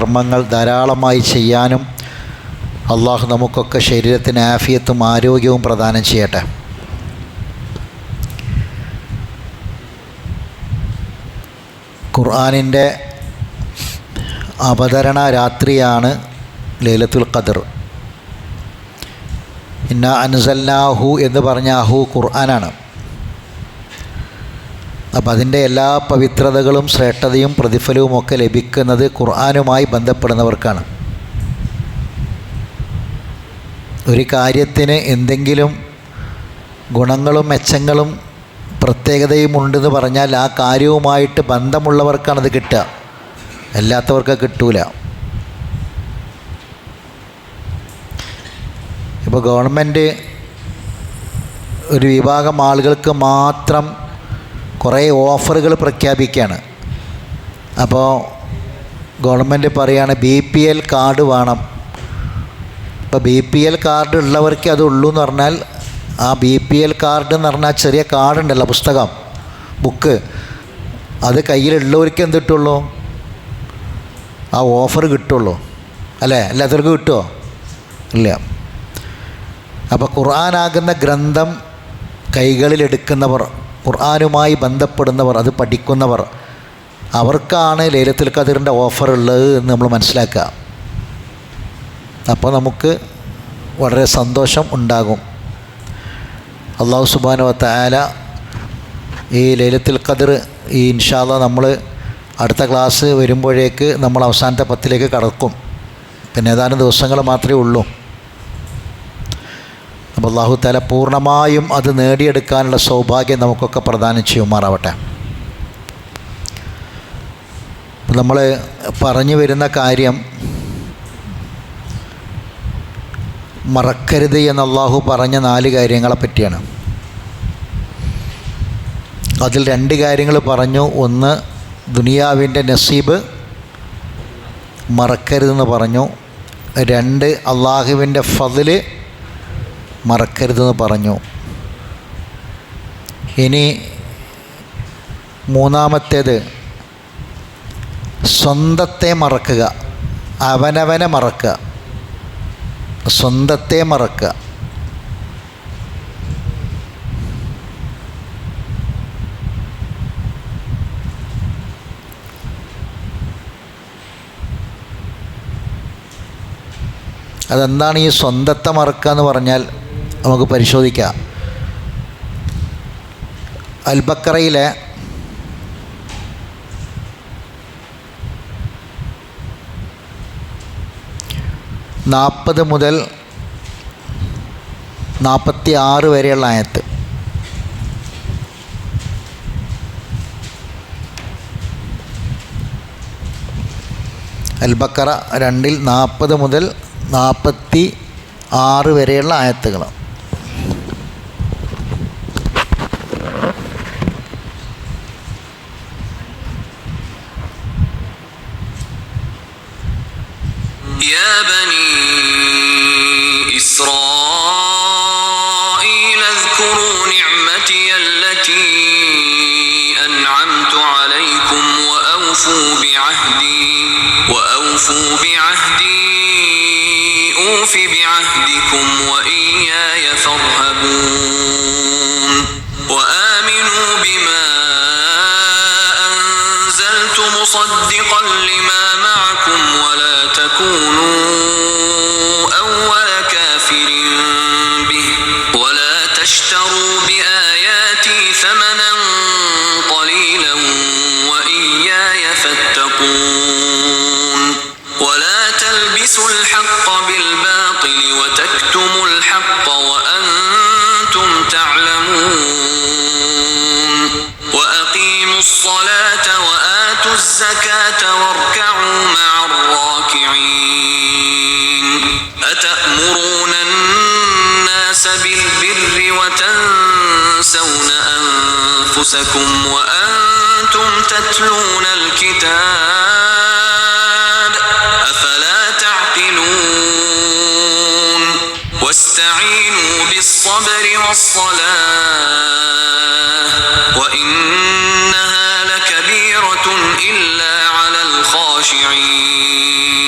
കർമ്മങ്ങൾ ധാരാളമായി ചെയ്യാനും അള്ളാഹു നമുക്കൊക്കെ ശരീരത്തിന് ആഫിയത്തും ആരോഗ്യവും പ്രദാനം ചെയ്യട്ടെ. ഖുർആനിൻ്റെ അവതരണ രാത്രിയാണ് ലൈലത്തുൽ ഖദർ. ഇന്നാ അൻസൽനാഹു എന്ന് പറഞ്ഞ അഹു ഖുർആനാണ്. അപ്പം അതിൻ്റെ എല്ലാ പവിത്രതകളും ശ്രേഷ്ഠതയും പ്രതിഫലവും ഒക്കെ ലഭിക്കുന്നത് ഖുർആനുമായി ബന്ധപ്പെടുന്നവർക്കാണ്. ഒരു കാര്യത്തിന് എന്തെങ്കിലും ഗുണങ്ങളും മെച്ചങ്ങളും പ്രത്യേകതയും ഉണ്ടെന്ന് പറഞ്ഞാൽ ആ കാര്യവുമായിട്ട് ബന്ധമുള്ളവർക്കാണത് കിട്ടുക, അല്ലാത്തവർക്ക് കിട്ടൂല. ഇപ്പോൾ ഗവൺമെൻറ് ഒരു വിഭാഗം ആളുകൾക്ക് മാത്രം കുറേ ഓഫറുകൾ പ്രഖ്യാപിക്കുകയാണ്. അപ്പോൾ ഗവൺമെൻറ് പറയുകയാണ് BPL കാർഡ് വേണം. ഇപ്പോൾ BPL കാർഡ് ഉള്ളവർക്ക് അതുള്ളൂ എന്ന് പറഞ്ഞാൽ ആ BPL കാർഡ് എന്ന് പറഞ്ഞാൽ ചെറിയ കാർഡുണ്ടല്ലോ, പുസ്തകം, ബുക്ക്, അത് കയ്യിലുള്ളവർക്ക് എന്ത് കിട്ടുള്ളൂ? ആ ഓഫർ കിട്ടുള്ളൂ അല്ലേ? എല്ലാത്തവർക്ക് കിട്ടുമോ? ഇല്ല. അപ്പോൾ ഖുർആനാകുന്ന ഗ്രന്ഥം കൈകളിലെടുക്കുന്നവർ, ഖുർആനുമായി ബന്ധപ്പെടുന്നവർ, അത് പഠിക്കുന്നവർ, അവർക്കാണ് ലൈലത്തുൽ ഖദറിൻ്റെ ഓഫർ ഉള്ളത് എന്ന് നമ്മൾ മനസ്സിലാക്കുക. അപ്പോൾ നമുക്ക് വളരെ സന്തോഷം ഉണ്ടാകും. അല്ലാഹു സുബ്ഹാനഹു വ തആല ഈ ലൈലത്തുൽ ഖദർ ഇൻഷാ അല്ലാഹ് നമ്മൾ അടുത്ത ക്ലാസ് വരുമ്പോഴേക്ക് നമ്മൾ അവസാനത്തെ 10ലേക്ക് കടക്കും. പിന്നെ ഏതാനും ദിവസങ്ങൾ മാത്രമേ ഉള്ളൂ. അപ്പോൾ അല്ലാഹു തആല പൂർണ്ണമായും അത് നേടിയെടുക്കാനുള്ള സൗഭാഗ്യം നമുക്കൊക്കെ പ്രദാനം ചെയ്യുമാറാവട്ടെ. നമ്മൾ പറഞ്ഞു വരുന്ന കാര്യം മറക്കരുത് എന്ന് അല്ലാഹു പറഞ്ഞ 4 കാര്യങ്ങളെ പറ്റിയാണ്. അതിൽ 2 കാര്യങ്ങൾ പറഞ്ഞു. ഒന്ന്, ദുനിയാവിൻ്റെ നസീബ് മറക്കരുതെന്ന് പറഞ്ഞു. 2, അള്ളാഹുവിൻ്റെ ഫദ്ല് മറക്കരുതെന്ന് പറഞ്ഞു. ഇനി മൂന്നാമത്തേത്, സ്വന്തത്തെ മറക്കുക, അവനവനെ മറക്കുക, സ്വന്തത്തെ മറക്കുക. അതെന്താണ് ഈ സ്വന്തത്തെ മറക്കുക എന്ന് പറഞ്ഞാൽ നമുക്ക് പരിശോധിക്കാം. അൽ-ബഖറയിലെ 40 മുതൽ 46 വരെയുള്ള ആയത്ത്. അൽ-ബഖറ 2 40 മുതൽ 46 വരെയുള്ള ആയത്തുകൾ. يا بني إسرائيل اذكروا نعمتي التي أنعمت عليكم وأوفوا بعهدي أوف بعهدكم وإياي فارهبون وآمنوا بما أنزلت مصدقا لما معكم ولا تكونوا أول كافر به ولا تشتروا بآياتي ثمنا قليلا وإياي فاتقون ولا تلبسوا الحق بالباطل وتكتموا الحق وأنتم تعلمون وأقيموا الصلاة وآتوا الزكاة واركعوا مع الراكعين أتأمرون الناس بالبر وتنسون أنفسكم وأنتم تتلون الكتاب أفلا تعقلون واستعينوا بالصبر والصلاة وإنها لكبيرة إلا على الخاشعين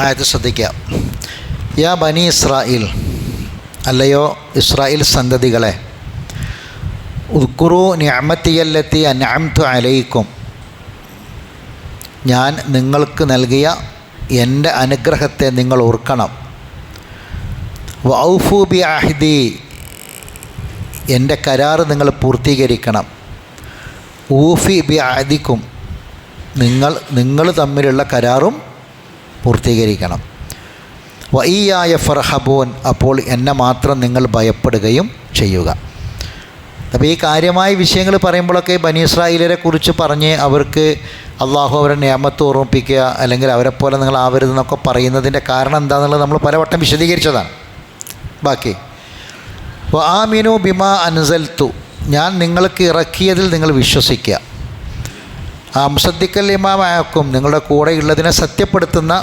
ആയത്ത് ശ്രദ്ധിക്കുക. യാ ബനി ഇസ്രായേൽ, അല്ലയോ ഇസ്രായേൽ സന്തതികളെ, ഉദ്കുറു നിഅമതിയല്ലത്തി അൻഅംതു അലൈക്കും, ഞാൻ നിങ്ങൾക്ക് നൽകിയ എൻ്റെ അനുഗ്രഹത്തെ നിങ്ങൾ ഓർക്കണം. വഔഫു ബി അഹ്ദി, എൻ്റെ കരാറ് നിങ്ങൾ പൂർത്തീകരിക്കണം. ഊഫി ബി അഹദിക്കും, നിങ്ങൾ തമ്മിലുള്ള കരാറും പൂർത്തീകരിക്കണം. വഇയ്യായ ഫർഹബൂൻ, അപ്പോൾ എന്നെ മാത്രം നിങ്ങൾ ഭയപ്പെടുകയും ചെയ്യുക. അപ്പോൾ ഈ കാര്യമായ വിഷയങ്ങൾ പറയുമ്പോഴൊക്കെ ബനി ഇസ്രായേലിനെ കുറിച്ച് പറഞ്ഞ് അവർക്ക് അള്ളാഹു അവരെ നിയമത്ത് ഓർമ്മിപ്പിക്കുക, അല്ലെങ്കിൽ അവരെപ്പോലെ നിങ്ങൾ ആവരുതെന്നൊക്കെ പറയുന്നതിൻ്റെ കാരണം എന്താണെന്നുള്ളത് നമ്മൾ പലവട്ടം വിശദീകരിച്ചതാണ്. ബാക്കി വആമിനു ബിമാ അൻസൽതു, ഞാൻ നിങ്ങൾക്ക് ഇറക്കിയതിൽ നിങ്ങൾ വിശ്വസിക്കുക. മുസദ്ദിഖൽ ഇമാമാക്കും, നിങ്ങളുടെ കൂടെയുള്ളതിനെ സത്യപ്പെടുത്തുന്ന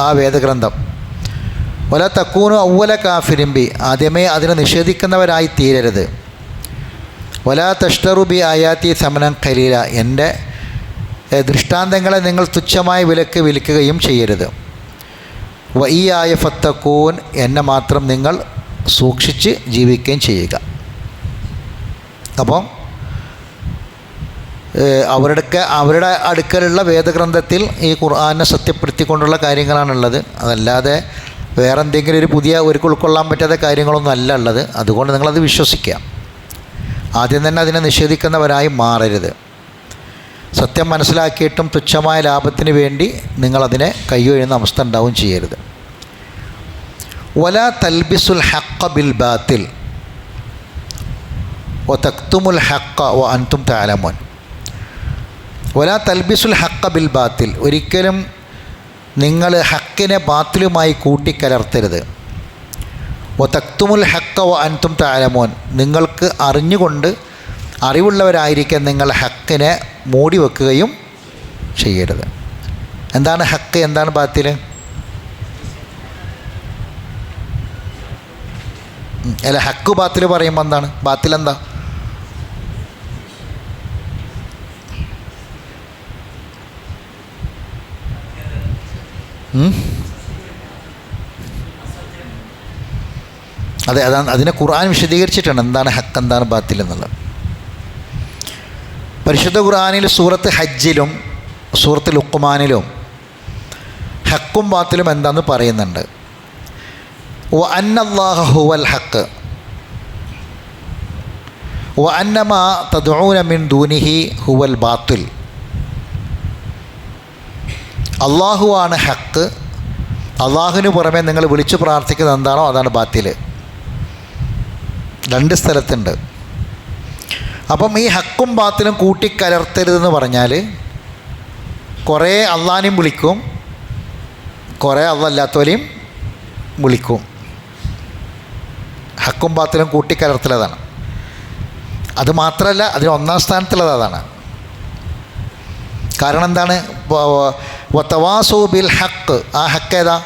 ആ വേദഗ്രന്ഥം. വല തക്കൂനു അവ്വല കാഫിരിൻ ബി, ആദ്യമേ അതിനെ നിഷേധിക്കുന്നവരായി തീരരുത്. വല തഷ്തറു ബി ആയാത്തി സമനം ഖലീല, എൻ്റെ ദൃഷ്ടാന്തങ്ങളെ നിങ്ങൾ തുച്ഛമായ വിലക്ക് വിൽക്കുകയും ചെയ്യരുത്. വഇയ്യായ ഫത്തഖൂൻ, എന്നെ മാത്രം നിങ്ങൾ സൂക്ഷിച്ച് ജീവിക്കുകയും ചെയ്യുക. അപ്പം അവരുടെ അടുക്കലുള്ള വേദഗ്രന്ഥത്തിൽ ഈ ഖുർആനെ സത്യപ്പെടുത്തിക്കൊണ്ടുള്ള കാര്യങ്ങളാണുള്ളത്. അതല്ലാതെ വേറെ എന്തെങ്കിലും ഒരു പുതിയ ഉൾക്കൊള്ളാൻ പറ്റാത്ത കാര്യങ്ങളൊന്നും അല്ല ഉള്ളത്. അതുകൊണ്ട് നിങ്ങളത് വിശ്വസിക്കുക. ആദ്യം തന്നെ അതിനെ നിഷേധിക്കുന്നവരായി മാറരുത്. സത്യം മനസ്സിലാക്കിയിട്ടും തുച്ഛമായ ലാഭത്തിന് വേണ്ടി നിങ്ങളതിനെ കൈയൊഴിയുന്ന അവസ്ഥ ഉണ്ടാവുകയും ചെയ്യരുത്. വലാ തൽബിസുൽ ഹഖ്ഖ ബിൽ ബാത്തിൽ വതക്തുമുൽ ഹഖ്ഖ വഅൻതും തഅലമൂൻ. വലാ തൽബിസുൽ ഹഖ്ഖ ബിൽ ബാത്തിൽ, ഒരിക്കലും നിങ്ങൾ ഹക്കിനെ ബാത്തിലുമായി കൂട്ടിക്കലർത്തരുത്. വതക്തുമുൽ ഹഖ്ഖ വഅൻതും തഅലമൂൻ, നിങ്ങൾക്ക് അറിഞ്ഞുകൊണ്ട് അറിവുള്ളവരായിരിക്കാൻ നിങ്ങൾ ഹക്കിനെ മൂടി വെക്കുകയും ചെയ്യരുത്. എന്താണ് ഹക്ക്, എന്താണ് ബാത്തിൽ? അല്ല, ഹക്ക് ബാത്തിൽ പറയുമ്പോൾ എന്താണ്? ബാത്തിൽ എന്താ? അതാണ് അതിനെ ഖുർആൻ വിശദീകരിച്ചിട്ടാണ് എന്താണ് ഹക്ക്, എന്താണ് ബാത്തിൽ എന്നുള്ളത്. പരിശുദ്ധ ഖുർആനിൽ സൂറത്ത് ഹജ്ജിലും സൂറത്ത് ലുഖ്മാനിലും ഹക്കും ബാത്തിലും എന്താണെന്ന് പറയുന്നുണ്ട്. വ അന്നല്ലാഹ ഹുവൽ ഹക്ക് വ അന്നമാ തദ്ഊന മിൻ ദൂനിഹി ഹുവൽ ബാത്തിൽ. അള്ളാഹുവാണ് ഹക്ക്, അള്ളാഹുവിന് പുറമെ നിങ്ങൾ വിളിച്ചു പ്രാർത്ഥിക്കുന്നത് എന്താണോ അതാണ് ബാത്തിൽ. രണ്ട് സ്ഥലത്തുണ്ട്. അപ്പം ഈ ഹക്കും ബാത്തിലും കൂട്ടിക്കലർത്തരുതെന്ന് പറഞ്ഞാൽ കുറേ അള്ളാഹിനെയും വിളിക്കും, കുറേ അള്ളാഹല്ലാത്തവരെയും വിളിക്കും. ഹക്കും ബാത്തിലും കൂട്ടിക്കലർത്തലതാണ്. അത് മാത്രമല്ല, അതിന് ഒന്നാം സ്ഥാനത്തുള്ളത് അതാണ്. കാരണം എന്താണ്? വതവാസൂ ബിൽ ഹക്ക്, ആ ഹക്ക് ഏതാ?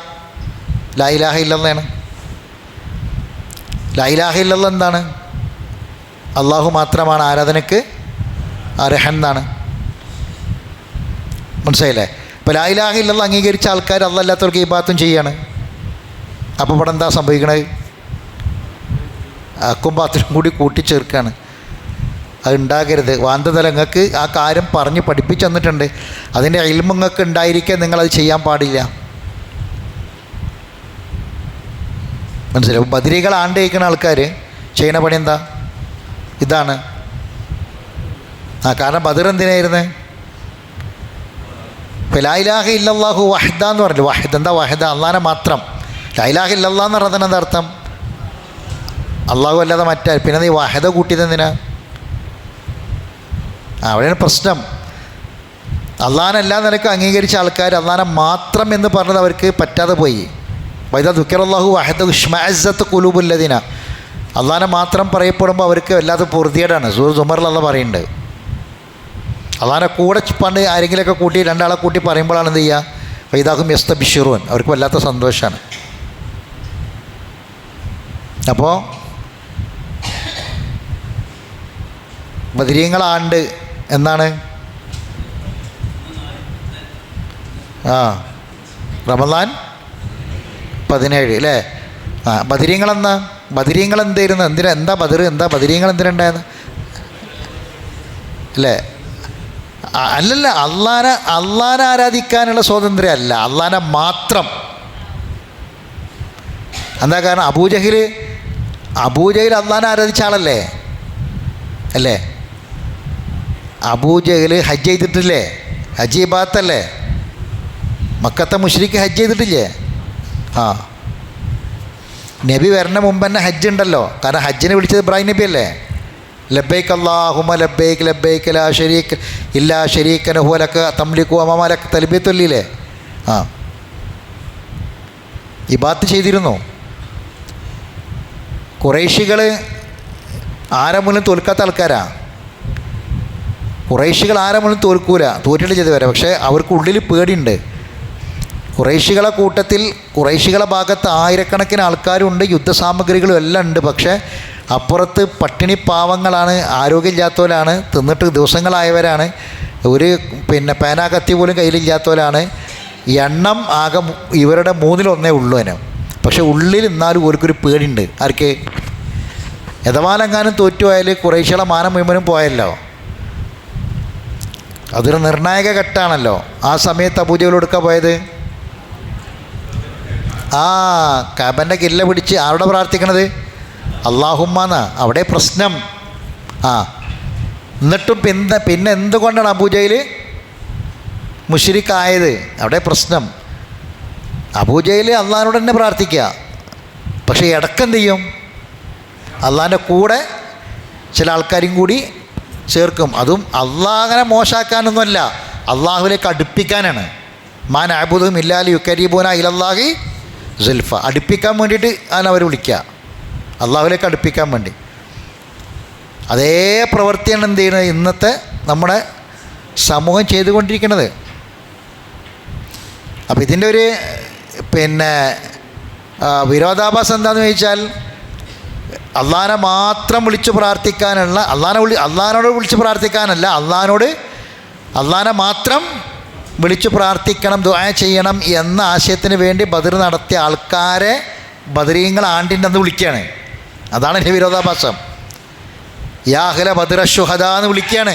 ലാ ഇലാഹ ഇല്ലല്ലാഹ്. ലാ ഇലാഹ ഇല്ലല്ലാഹ് എന്താണ്? അള്ളാഹു മാത്രമാണ് ആരാധനയ്ക്ക് അർഹൻ എന്നാണ്. മനസ്സിലായില്ലേ? ഇപ്പോൾ ലാ ഇലാഹ ഇല്ലല്ലാഹ് അംഗീകരിച്ച ആൾക്കാർ അല്ലാത്തവർക്ക് ഇബാദത്തും ചെയ്യാണ്. അപ്പോൾ ഇവിടെ എന്താ സംഭവിക്കണത്? ഹക്കും ബാത്തിലും കൂടി കൂട്ടിച്ചേർക്കുകയാണ്. അത് ഉണ്ടാകരുത്. വാന്തതല നിങ്ങൾക്ക് ആ കാര്യം പറഞ്ഞ് പഠിപ്പിച്ചു തന്നിട്ടുണ്ട്. അതിൻ്റെ ഇൽമ് നിങ്ങൾക്ക് ഉണ്ടായിരിക്കാൻ നിങ്ങളത് ചെയ്യാൻ പാടില്ല. മനസ്സിലാവും? ബദരീകൾ ആണ്ടയിക്കുന്ന ആൾക്കാർ ചെയ്യണ പണി എന്താ? ഇതാണ്. കാരണം ബദർ എന്തിനായിരുന്നു? ഇപ്പോൾ ലാ ഇലാഹ ഇല്ലല്ലാഹു വഹ്ദ എന്ന് പറഞ്ഞു. വഹദ് എന്താ? വഹദ, അള്ളാഹനെ മാത്രം. ലാ ഇലാഹ ഇല്ലല്ലാഹ് എന്ന് പറഞ്ഞാൽ എന്താ അർത്ഥം? അള്ളാഹു അല്ലാതെ മറ്റാ. പിന്നെ നീ വഹദ കൂട്ടിയത് എന്തിനാ? അവിടെയാണ് പ്രശ്നം. അള്ളാഹനെ എല്ലാ നിലക്കും അംഗീകരിച്ച ആൾക്കാർ അള്ളാഹനെ മാത്രം എന്ന് പറഞ്ഞത് അവർക്ക് പറ്റാതെ പോയി. വൈദ ദുഃഖറല്ലാഹു വഹദ ഇഷ്മഅസ്സത്ത് ഖുലൂബുല്ലദീന, അള്ളാഹനെ മാത്രം പറയപ്പെടുമ്പോൾ അവർക്ക് വല്ലാത്ത പൊറുതിയേടാണ്. സൂറത്ത് സുമറിൽ അള്ളാഹ് പറയുന്നുണ്ട്. അള്ളാഹനെ കൂടെ പണ്ട് ആരെങ്കിലുമൊക്കെ കൂട്ടി രണ്ടാളെ കൂട്ടി പറയുമ്പോഴാണ് എന്ത് ചെയ്യുക? വൈദാഹും യസ്തബിഷിറൂൻ, അവർക്ക് വല്ലാത്ത സന്തോഷമാണ്. അപ്പോൾ ബദരീങ്ങളാണ്ട് എന്നാണ്? റമദാൻ 17 അല്ലേ? ആ, ബദരീങ്ങളെന്നാ? ബദരീങ്ങൾ എന്തായിരുന്നു? എന്താ ബദർ, എന്താ ബദരീങ്ങൾ എന്തിനുണ്ടായിരുന്നു അല്ലേ? അല്ലല്ല, അള്ളാനെ ആരാധിക്കാനുള്ള സ്വാതന്ത്ര്യം അല്ല, അള്ളാനെ മാത്രം. എന്താ കാരണം? അബൂജഹിൽ അള്ളാനെ ആരാധിച്ച ആളല്ലേ അല്ലേ? അബൂജഹിൽ ഹജ്ജ് ചെയ്തിട്ടില്ലേ? ഹജ്ജ് ഇബാദത്തല്ലേ? മക്കത്തെ മുശ്രിക്ക് ഹജ്ജ് ചെയ്തിട്ടില്ലേ? ആ, നബി വരണ മുമ്പ് തന്നെ ഹജ്ജ് ഉണ്ടല്ലോ. കാരണം ഹജ്ജിനെ വിളിച്ചത് ഇബ്രാഹിം നബി അല്ലേ? ലബ്ബൈക്ക് അല്ലാഹുമ്മ ലബ്ബൈക്ക് ലബ്ബൈക്ക് ലാ ശരീക ഇല്ലാ ശരീക ലഹു ലക തംലികു വമാ ലക തൽബിയത്തുല്ലില്ലേ? ആ, ഇബാദത്ത് ചെയ്തിരുന്നു. ഖുറൈശികൾ ആരെ മുന്നിൽ തോൽക്കാത്ത ആൾക്കാരാ. ഖുറൈശികൾ ആരെ മുന്നിൽ തോൽക്കൂല, തോറ്റിട്ട് ചെയ്ത് വരാം. പക്ഷേ അവർക്ക് ഉള്ളിൽ പേടിയുണ്ട്. ഖുറൈശികളെ കൂട്ടത്തിൽ ഖുറൈശികളെ ഭാഗത്ത് ആയിരക്കണക്കിന് ആൾക്കാരുണ്ട്, യുദ്ധസാമഗ്രികളും എല്ലാം ഉണ്ട്. പക്ഷേ അപ്പുറത്ത് പട്ടിണി പാവങ്ങളാണ്, ആരോഗ്യമില്ലാത്തവരാണ്, തിന്നിട്ട് ദിവസങ്ങളായവരാണ്, ഒരു പേന കത്തി പോലും കയ്യിലില്ലാത്തവരാണ്. എണ്ണം ആകെ ഇവരുടെ 1/3 ഉള്ളൂ അതിന്. പക്ഷെ ഉള്ളിൽ എന്നാലും ഓർക്കൊരു പേടിയുണ്ട്. ആർക്ക്? യഥവാലെങ്ങാനും തോറ്റുപോയാൽ ഖുറൈശികളെ മാനം മുഴുവനും പോയല്ലോ. അതൊരു നിർണായക ഘട്ടമാണല്ലോ. ആ സമയത്ത് അബൂജഹൽ എടുക്കാൻ പോയത് കഅബൻ്റെ കില്ല പിടിച്ച് ആരോടെ പ്രാർത്ഥിക്കണത്? അല്ലാഹുമ്മാന്നാ. അവിടെ പ്രശ്നം. എന്നിട്ടും പിന്നെ എന്തുകൊണ്ടാണ് അബൂജഹൽ മുശ്രിക്കായത്? അവിടെ പ്രശ്നം. അബൂജഹൽ അള്ളാഹിനോട് തന്നെ പ്രാർത്ഥിക്കുക, പക്ഷേ ഇടയ്ക്കെന്ത് ചെയ്യും? അള്ളാഹിൻ്റെ കൂടെ ചില ആൾക്കാരും കൂടി ചേർക്കും. അതും അള്ളാഹിനെ മോശാക്കാനൊന്നുമല്ല, അള്ളാഹുവിലേക്ക് അടുപ്പിക്കാനാണ്. മാൻ അഅ്ബുദുഹും ഇല്ലാ ലിയുഖർരിബൂനാ ഇലല്ലാഹി സുൽഫ. അടുപ്പിക്കാൻ വേണ്ടിയിട്ട് അവർ വിളിക്കുക, അള്ളാഹുവിലേക്ക് അടുപ്പിക്കാൻ വേണ്ടി. അതേ പ്രവൃത്തിയാണ് എന്ത് ചെയ്യുന്നത് ഇന്നത്തെ നമ്മുടെ സമൂഹം ചെയ്തുകൊണ്ടിരിക്കുന്നത്. അപ്പോൾ ഇതിൻ്റെ ഒരു വിരോധാഭാസം എന്താണെന്ന് ചോദിച്ചാൽ, അള്ളാഹിനെ മാത്രം വിളിച്ച് പ്രാർത്ഥിക്കാനുള്ള, അള്ളാഹിനോട് വിളിച്ച് പ്രാർത്ഥിക്കാനല്ല, അള്ളാഹിനെ മാത്രം വിളിച്ച് പ്രാർത്ഥിക്കണം, ദുആ ചെയ്യണം എന്ന ആശയത്തിന് വേണ്ടി ബദർ നടത്തിയ ആൾക്കാരെ ബദരീങ്ങൾ ആണ്ടിൻ്റെ വിളിക്കുകയാണ്. അതാണ് എൻ്റെ വിരോധാഭാസം. യാ അഹ്ല ബദറ ശുഹദാ എന്ന് വിളിക്കുകയാണ്.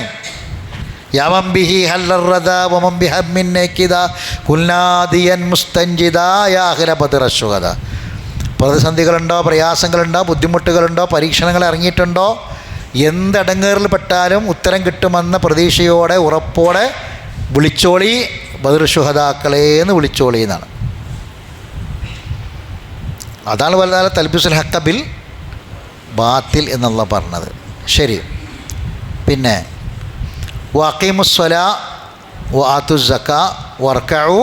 യമൻ ബിഹി ഹല്ലറദ വമൻ ബിഹമ്മിൻ നകിദ കുൽനാദിയൻ മുസ്തൻജിദ യാ അഹ്ല ബദറ ശുഹദ. പ്രതിസന്ധികളുണ്ടോ, പ്രയാസങ്ങളുണ്ടോ, ബുദ്ധിമുട്ടുകളുണ്ടോ, പരീക്ഷണങ്ങൾ ഇറങ്ങിയിട്ടുണ്ടോ, എന്തടങ്ങേറിൽ പെട്ടാലും ഉത്തരം കിട്ടുമെന്ന പ്രതീക്ഷയോടെ ഉറപ്പോടെ വിളിച്ചോളി ബദർ ശുഹദാക്കളെ എന്ന് വിളിച്ചോളി എന്നാണ്. അതാണ് വല്ലാതെ തൽബിസുൽ ഹഖ ബിൽ ബാത്തിൽ എന്നുള്ള പറഞ്ഞത്. ശരി, പിന്നെ വഅഖീമുസ്സലാ വആതുസ് സക്കാ വർക്കഉ,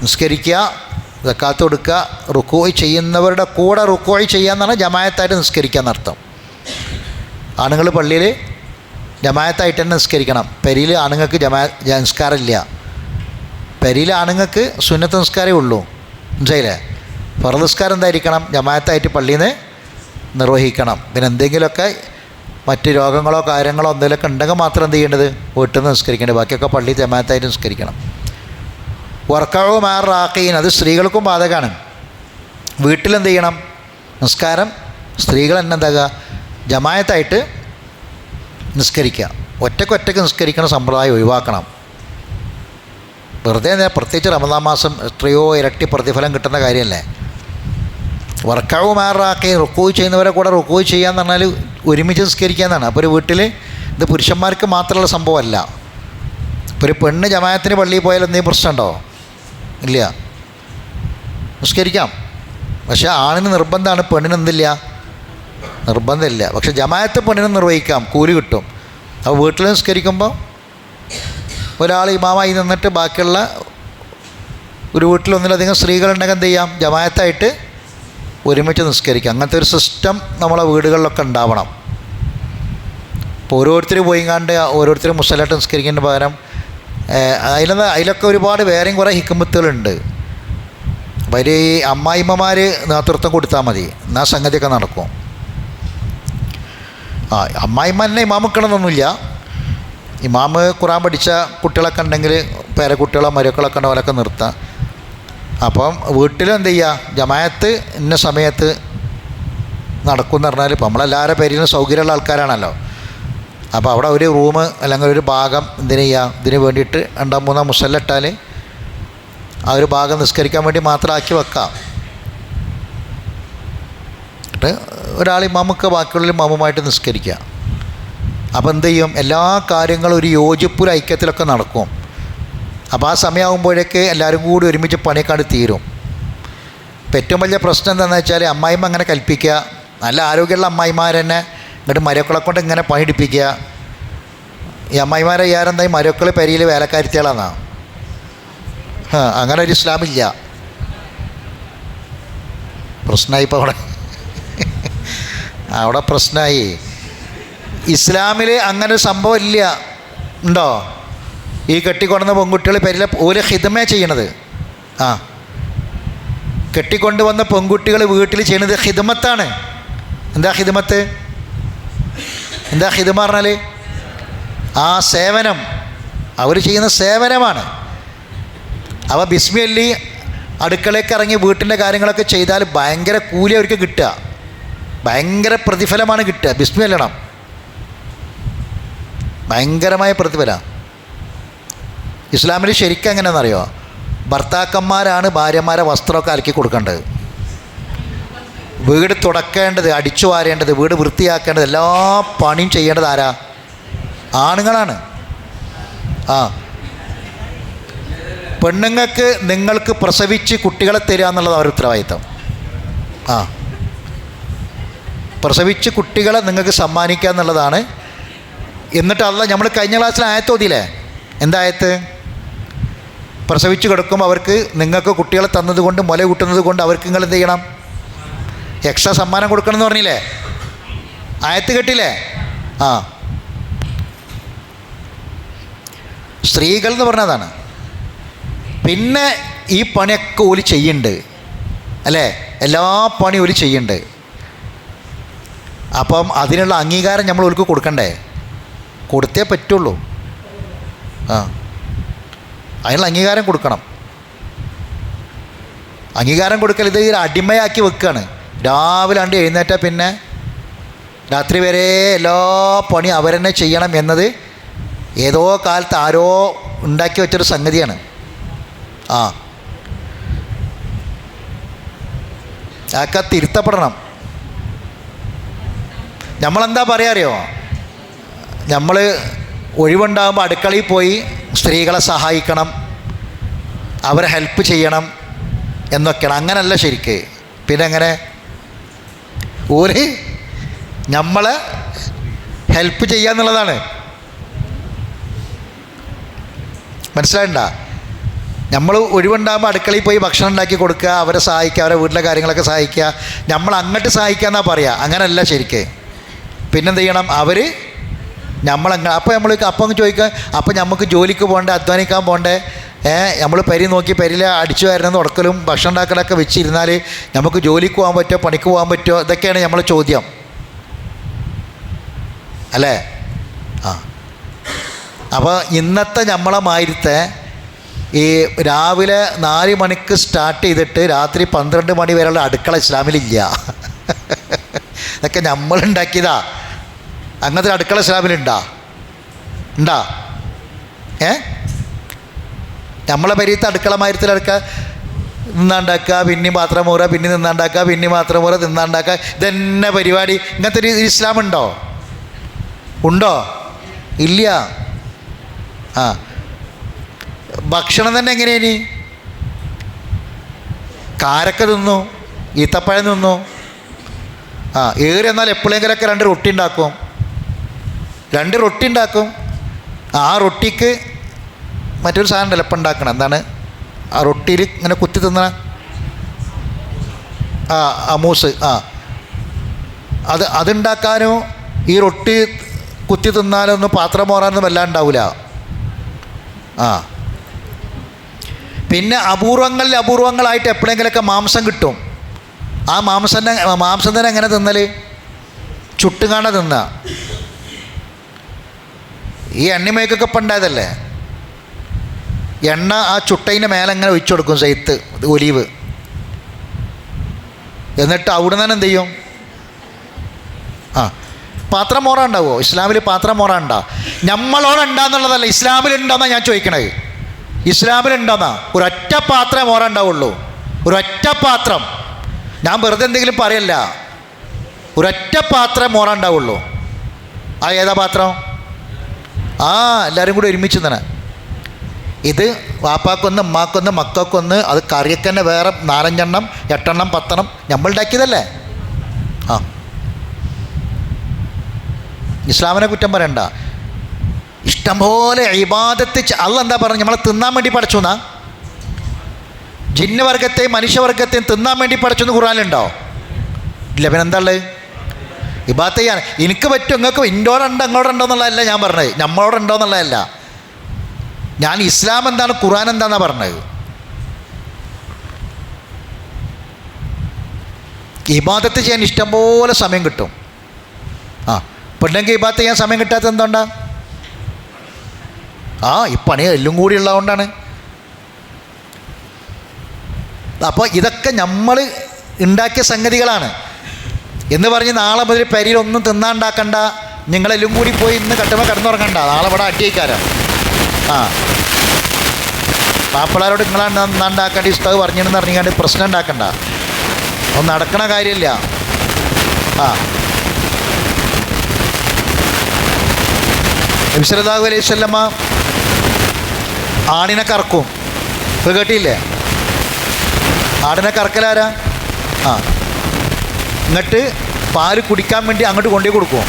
നിസ്കരിക്കുക, സക്കാത്ത് കൊടുക്കുക, റുക്കൂ ചെയ്യുന്നവരുടെ കൂടെ റുക്കൂ ചെയ്യാന്നാണ് ജമാഅത്തായിട്ട് നിസ്കരിക്കുക എന്നർത്ഥം. ആണുങ്ങൾ പള്ളിയിൽ ജമാഅത്തായിട്ട് തന്നെ നിസ്കരിക്കണം. പെരിയിൽ ആണുങ്ങൾക്ക് നിസ്കാരമില്ല. പെരിയിൽ ആണുങ്ങൾക്ക് സുന്നത്ത് നിസ്കാരമേ ഉള്ളൂ, മനസ്സിലായില്ലേ? ഫർദ് നിസ്കാരം എന്തായിരിക്കണം? ജമാഅത്തായിട്ട് പള്ളിയിൽ നിന്ന് നിർവഹിക്കണം. പിന്നെ എന്തെങ്കിലുമൊക്കെ മറ്റ് രോഗങ്ങളോ കാര്യങ്ങളോ എന്തെങ്കിലുമൊക്കെ ഉണ്ടെങ്കിൽ മാത്രം എന്ത് ചെയ്യേണ്ടത്? വീട്ടിൽ നിന്ന് നിസ്കരിക്കേണ്ടത്. ബാക്കിയൊക്കെ പള്ളി ജമാഅത്തായിട്ട് നിസ്കരിക്കണം. വർക്കഉ മഅ റാഖീൻ, അത് സ്ത്രീകൾക്കും ബാധകമാണ്. വീട്ടിലെന്ത് ചെയ്യണം? നിസ്കാരം സ്ത്രീകൾ തന്നെ എന്താകുക? ജമാഅത്തായിട്ട് നിസ്കരിക്കുക. ഒറ്റയ്ക്ക് നിസ്കരിക്കുന്ന സമ്പ്രദായം ഒഴിവാക്കണം. വെറുതെ പ്രത്യേകിച്ച് റമദാൻ മാസം എത്രയോ ഇരട്ടി പ്രതിഫലം കിട്ടുന്ന കാര്യമല്ലേ. വർക്കഉ മഅ റാഖീൻ, റുക്കൂ ചെയ്യുന്നവരെ കൂടെ റുക്കൂ ചെയ്യാന്ന് പറഞ്ഞാൽ ഒരുമിച്ച് നിസ്കരിക്കുക എന്നാണ്. അപ്പോൾ ഒരു വീട്ടിൽ ഇത് പുരുഷന്മാർക്ക് മാത്രമുള്ള സംഭവമല്ല. ഇപ്പോൾ ഒരു പെണ്ണ് ജമാഅത്തിന് പള്ളിയിൽ പോയാൽ എന്തെങ്കിലും പ്രശ്നമുണ്ടോ? ഇല്ല, നിസ്കരിക്കാം. പക്ഷേ ആണിന് നിർബന്ധമാണ്, പെണ്ണിന് എന്തില്ല? നിർബന്ധമില്ല. പക്ഷെ ജമാഅത്ത് പെണ്ണിന് നിർവഹിക്കാം, കൂലി കിട്ടും. അപ്പോൾ വീട്ടിൽ നിസ്കരിക്കുമ്പോൾ ഒരാൾ ഇമാമായി നിന്നിട്ട് ബാക്കിയുള്ള ഒരു വീട്ടിൽ ഒന്നിലധികം സ്ത്രീകളുണ്ടെങ്കിൽ എന്ത് ചെയ്യാം? ജമാഅത്തായിട്ട് ഒരുമിച്ച് നിസ്കരിക്കാം. അങ്ങനത്തെ ഒരു സിസ്റ്റം നമ്മളെ വീടുകളിലൊക്കെ ഉണ്ടാവണം. ഇപ്പോൾ ഓരോരുത്തർ പോയിങ്ങാണ്ട് ഓരോരുത്തർ മുസ്സലായിട്ട് നിസ്കരിക്കുന്നതിന് പകരം അതിലൊക്കെ ഒരുപാട് വേറെയും കുറേ ഹിക്മത്തുകളുണ്ട്. അപ്പോൾ അതിൽ ഈ അമ്മായിമ്മമാർ നേതൃത്വം കൊടുത്താൽ മതി, എന്നാൽ സംഗതിയൊക്കെ നടക്കും. അമ്മായിമ്മ തന്നെ ഇമാം വെക്കണമെന്നൊന്നുമില്ല. ഇമാമ് ഖുർആൻ പഠിച്ച കുട്ടികളൊക്കെ ഉണ്ടെങ്കിൽ പേരക്കുട്ടികളോ മരുക്കളൊക്കെ ഉണ്ടോ അവരൊക്കെ നിർത്താം. അപ്പം വീട്ടിലും എന്ത് ചെയ്യുക, ജമാഅത്ത് ഇന്ന സമയത്ത് നടക്കും എന്ന് പറഞ്ഞാൽ ഇപ്പം നമ്മളെല്ലാവരുടെ പേരിലും സൗകര്യമുള്ള ആൾക്കാരാണല്ലോ. അപ്പോൾ അവിടെ ഒരു റൂം അല്ലെങ്കിൽ ഒരു ഭാഗം എന്തിനു ചെയ്യുക, ഇതിന് വേണ്ടിയിട്ട് 2-3 മുസല്ല ഇട്ടാൽ ആ ഒരു ഭാഗം നിസ്കരിക്കാൻ വേണ്ടി മാത്രമാക്കി വെക്കാം. എന്നിട്ട് ഒരാൾ ഇമാമുക്ക് ബാക്കിയുള്ള ഇമാമുമായിട്ട് നിസ്കരിക്കുക. അപ്പോൾ എന്ത് ചെയ്യും, എല്ലാ കാര്യങ്ങളും ഒരു യോജിപ്പൊരു ഐക്യത്തിലൊക്കെ നടക്കും. അപ്പോൾ ആ സമയമാകുമ്പോഴേക്ക് എല്ലാവരും കൂടി ഒരുമിച്ച് പണിക്കാട് തീരും. ഇപ്പം ഏറ്റവും വലിയ പ്രശ്നം എന്താണെന്ന് വെച്ചാൽ അമ്മായിമ്മ അങ്ങനെ കൽപ്പിക്കുക, നല്ല ആരോഗ്യമുള്ള അമ്മായിമാർ തന്നെ എന്നിട്ട് മരക്കളെ കൊണ്ട് ഇങ്ങനെ പണിയെടുപ്പിക്കുക. ഈ അമ്മായിമാരെ ചെയ്യാറെന്തായി മരക്കൾ പെരിയിൽ വേലക്കാരിത്തികളാണെന്നാണ്. അങ്ങനെ ഒരു ഇസ്ലാമില്ല. പ്രശ്നമായി ഇപ്പോൾ അവിടെ പ്രശ്നമായി. ഇസ്ലാമിൽ അങ്ങനെ ഒരു സംഭവം ഇല്ല. ഉണ്ടോ? ഈ കെട്ടിക്കൊണ്ടുവന്ന പെൺകുട്ടികൾ പെരിലെ ഒരു ഹിദമേ ചെയ്യണത്. കെട്ടിക്കൊണ്ടുവന്ന പെൺകുട്ടികൾ വീട്ടിൽ ചെയ്യണത് ഹിദമത്താണ്. എന്താ ഹിദമത്ത്? എന്താ ഹിദമ പറഞ്ഞാൽ? ആ സേവനം, അവർ ചെയ്യുന്ന സേവനമാണ്. അവ ബിസ്മില്ലി അടുക്കളയ്ക്ക് ഇറങ്ങി വീട്ടിൻ്റെ കാര്യങ്ങളൊക്കെ ചെയ്താൽ ഭയങ്കര കൂലി അവർക്ക് കിട്ടുക, ഭയങ്കര പ്രതിഫലമാണ് കിട്ടുക. ബിസ്മില്ലണം, ഭയങ്കരമായ പ്രതിഫലം. ഇസ്ലാമിൽ ശരിക്കും എങ്ങനെയാണെന്നറിയോ? ഭർത്താക്കന്മാരാണ് ഭാര്യമാരെ വസ്ത്രമൊക്കെ അലക്കി കൊടുക്കേണ്ടത്, വീട് തുടക്കേണ്ടത്, അടിച്ചു വാരേണ്ടത്, വീട് വൃത്തിയാക്കേണ്ടത്, എല്ലാ പണിയും ചെയ്യേണ്ടത് ആരാ? ആണുങ്ങളാണ്. പെണ്ണുങ്ങൾക്ക് നിങ്ങൾക്ക് പ്രസവിച്ച് കുട്ടികളെ തരിക എന്നുള്ളത് അവരുടെ ഉത്തരവാദിത്തം. പ്രസവിച്ച് കുട്ടികളെ നിങ്ങൾക്ക് സമ്മാനിക്കുക എന്നുള്ളതാണ്. എന്നിട്ട് അല്ല, നമ്മൾ കഴിഞ്ഞ ക്ലാസ്സിൽ ആയത്തോതിയില്ലേ? എന്തായത്ത്? പ്രസവിച്ച് കിടക്കുമ്പോൾ അവർക്ക് നിങ്ങൾക്ക് കുട്ടികളെ തന്നത് കൊണ്ട്, മുല കൂട്ടുന്നത് കൊണ്ട് അവർക്ക് നിങ്ങൾ എന്ത് ചെയ്യണം? എക്സ്ട്രാ സമ്മാനം കൊടുക്കണം എന്ന് പറഞ്ഞില്ലേ? ആയത്ത് കേട്ടില്ലേ? സ്ത്രീകൾ എന്ന് പറഞ്ഞതാണ്. പിന്നെ ഈ പണിയൊക്കെ ഓല് ചെയ്യുന്നുണ്ട് അല്ലേ? എല്ലാ പണി ഓല് ചെയ്യുന്നുണ്ട്. അപ്പം അതിനുള്ള അംഗീകാരം നമ്മൾ ഓർക്ക് കൊടുക്കണ്ടേ? കൊടുത്തേ പറ്റുള്ളൂ. അതിനുള്ള അംഗീകാരം കൊടുക്കണം. അംഗീകാരം കൊടുക്കൽ ഇത് അടിമയാക്കി വെക്കുകയാണ്. രാവിലെ കണ്ട് എഴുന്നേറ്റാൽ പിന്നെ രാത്രി വരെ എല്ലാ പണി അവരെന്നെ ചെയ്യണം എന്നത് ഏതോ കാലത്ത് ആരോ ഉണ്ടാക്കി വെച്ചൊരു സംഗതിയാണ്. അതൊക്കെ തിരുത്തപ്പെടണം. നമ്മളെന്താ പറയുക അറിയോ? നമ്മൾ ഒഴിവുണ്ടാകുമ്പോൾ അടുക്കളയിൽ പോയി സ്ത്രീകളെ സഹായിക്കണം, അവരെ ഹെൽപ്പ് ചെയ്യണം എന്നൊക്കെയാണ്. അങ്ങനല്ല ശരിക്ക്. പിന്നെ എങ്ങനെ? നമ്മളെ ഹെൽപ്പ് ചെയ്യുക എന്നുള്ളതാണ്. മനസ്സിലായിണ്ട? നമ്മൾ ഒഴിവുണ്ടാകുമ്പോൾ അടുക്കളയിൽ പോയി ഭക്ഷണം ഉണ്ടാക്കി കൊടുക്കുക, അവരെ സഹായിക്കുക, അവരെ വീട്ടിലെ കാര്യങ്ങളൊക്കെ സഹായിക്കുക, നമ്മൾ അങ്ങോട്ട് സഹായിക്കുക എന്നാണ് പറയുക. അങ്ങനെയല്ല ശരിക്ക്. പിന്നെന്ത് ചെയ്യണം? അവർ നമ്മളങ്ങനെ അപ്പം ചോദിക്കുക, അപ്പം നമുക്ക് ജോലിക്ക് പോകണ്ടേ, അധ്വാനിക്കാൻ പോകണ്ടേ? നമ്മൾ പരി നോക്കി പരിയിൽ അടിച്ചു വരുന്നത് ഉടക്കലും ഭക്ഷണം ഉണ്ടാക്കലൊക്കെ വെച്ചിരുന്നാൽ നമുക്ക് ജോലിക്ക് പോകാൻ പറ്റുമോ, പണിക്ക് പോകാൻ പറ്റുമോ? ഇതൊക്കെയാണ് നമ്മളെ ചോദ്യം അല്ലേ? അപ്പോൾ ഇന്നത്തെ നമ്മളെ മാതിരത്തെ ഈ രാവിലെ 4 മണിക്ക് സ്റ്റാർട്ട് ചെയ്തിട്ട് രാത്രി 12 മണി വരെയുള്ള അടുക്കള ഇസ്ലാമിലില്ല. ഇതൊക്കെ നമ്മളുണ്ടാക്കിയതാ. അങ്ങനത്തെ അടുക്കള ഇസ്ലാമിലുണ്ടാ? നമ്മളെ പരിയത്തെ അടുക്കള മാതിരത്തിലടുക്കുക, നിന്നാണ്ടാക്കുക, പിന്നെയും പാത്രം മൂറ, പിന്നെ നിന്നാണ്ടാക്കുക, പിന്നെയും പാത്രം മൂറ, നിന്നാണ്ടാക്കുക, ഇതന്നെ പരിപാടി. ഇങ്ങനത്തെ ഒരു ഇസ്ലാം ഉണ്ടോ? ഇല്ല. ഭക്ഷണം തന്നെ എങ്ങനെയാണ്? കാരക്ക തിന്നു, ഈത്തപ്പഴം തിന്നു. ഏറി എന്നാൽ എപ്പോഴെങ്കിലൊക്കെ 2 റൊട്ടി ഉണ്ടാക്കും. 2 റൊട്ടി ഉണ്ടാക്കും. ആ റൊട്ടിക്ക് മറ്റൊരു സാധനം ഉണ്ടല്ലോ ഇപ്പം ഉണ്ടാക്കണം. എന്താണ് ആ റൊട്ടിയിൽ ഇങ്ങനെ കുത്തി തിന്നണ? അമൂസ്. അതുണ്ടാക്കാനോ ഈ റൊട്ടി കുത്തി തിന്നാലൊന്നും പാത്രം മോറാനൊന്നും എല്ലാം ഉണ്ടാവില്ല. പിന്നെ അപൂർവങ്ങളായിട്ട് എപ്പോഴെങ്കിലൊക്കെ മാംസം കിട്ടും. ആ മാംസം തന്നെ എങ്ങനെ തിന്നൽ? ചുട്ടുകാണ തിന്ന. ഈ എണ്ണിമേക്കൊക്കെ ഇപ്പം ഉണ്ടായതല്ലേ? എണ്ണ ആ ചുട്ടയിൻ്റെ മേലെ അങ്ങനെ ഒഴിച്ചു കൊടുക്കും, സെയ്ത്ത് ഒലീവ്. എന്നിട്ട് അവിടെ നിന്ന് എന്ത് ചെയ്യും? പാത്രം മോറ ഉണ്ടാവുമോ ഇസ്ലാമിൽ? പാത്രം മോറ ഉണ്ടാ? നമ്മളോടുണ്ടാന്നുള്ളതല്ല, ഇസ്ലാമിലുണ്ടോന്നാണ് ഞാൻ ചോദിക്കണത്. ഇസ്ലാമിലുണ്ടോന്നാ? ഒരൊറ്റ പാത്രം മോറ ഉണ്ടാവുള്ളൂ, ഒരൊറ്റ പാത്രം. ഞാൻ വെറുതെ എന്തെങ്കിലും പറയല്ല, ഒരൊറ്റ പാത്രം മോറ ഉണ്ടാവുള്ളൂ. ആ ഏതാ പാത്രം? എല്ലാവരും കൂടി ഒരുമിച്ച് തന്നെ. ഇത് വാപ്പാക്കൊന്ന്, ഉമ്മാക്കൊന്ന്, മക്കൾക്കൊന്ന്, അത് കറിയൊക്കെ തന്നെ വേറെ 4-5 എണ്ണം 8 എണ്ണം 10 എണ്ണം നമ്മളുണ്ടാക്കിയതല്ലേ. ഇസ്ലാമിനെ കുറ്റം പറയണ്ട. ഇഷ്ടംപോലെ ഇബാദത്ത് അല്ലാഹ് എന്താ പറഞ്ഞു? നമ്മളെ തിന്നാൻ വേണ്ടി പഠിച്ചു എന്നാ? ജിന്ന് വർഗത്തെയും മനുഷ്യവർഗത്തെയും തിന്നാൻ വേണ്ടി പഠിച്ചു എന്ന് ഖുർആനിലുണ്ടോ? ഇല്ല. പിന്നെ എന്താ ഉള്ളത്? ഇബാദത്ത് ചെയ്യാൻ. എനിക്ക് പറ്റും, നിങ്ങൾക്ക് ഇന്നോടുണ്ടോ അങ്ങോട്ടുണ്ടോ എന്നുള്ളതല്ല ഞാൻ പറഞ്ഞത്, നമ്മളോടുണ്ടോ എന്നുള്ളതല്ല. ഞാൻ ഇസ്ലാം എന്താണ്, ഖുർആൻ എന്താണെന്നാണ് പറഞ്ഞത്. ഇബാദത്ത് ചെയ്യാൻ ഇഷ്ടംപോലെ സമയം കിട്ടും. പെണ്ണെങ്കിൽ ഇബാദത്ത് ചെയ്യാൻ സമയം കിട്ടാത്തത് എന്തുകൊണ്ടാ? ഈ പണി എല്ലാം കൂടി ഉള്ളതുകൊണ്ടാണ്. അപ്പോൾ ഇതൊക്കെ നമ്മൾ ഉണ്ടാക്കിയ സംഗതികളാണ് എന്ന് പറഞ്ഞ് നാളെ മുതൽ പെരിയിലൊന്നും തിന്നാണ്ടാക്കണ്ട, നിങ്ങളെല്ലാം കൂടി പോയി ഇന്ന് കട്ടുമ്പോൾ കിടന്നുറങ്ങണ്ട, നാളെ ഇവിടെ അടിയേക്കാരം. മാപ്പിളാരോട് നിങ്ങളാണ് നന്നാണ്ടാക്കേണ്ട ഉസ്താദ് പറഞ്ഞിരുന്ന് പറഞ്ഞാണ്ട് പ്രശ്നം ഉണ്ടാക്കണ്ട. ഒന്നും നടക്കണ കാര്യമില്ല. നബി സല്ലല്ലാഹു അലൈഹി വസല്ലമ ആടിനെ കറക്കും. ഇപ്പോൾ കേട്ടില്ലേ? ആടിനെ കറക്കലാരാ? എന്നിട്ട് പാല് കുടിക്കാൻ വേണ്ടി അങ്ങോട്ട് കൊണ്ടുപോയി കൊടുക്കും.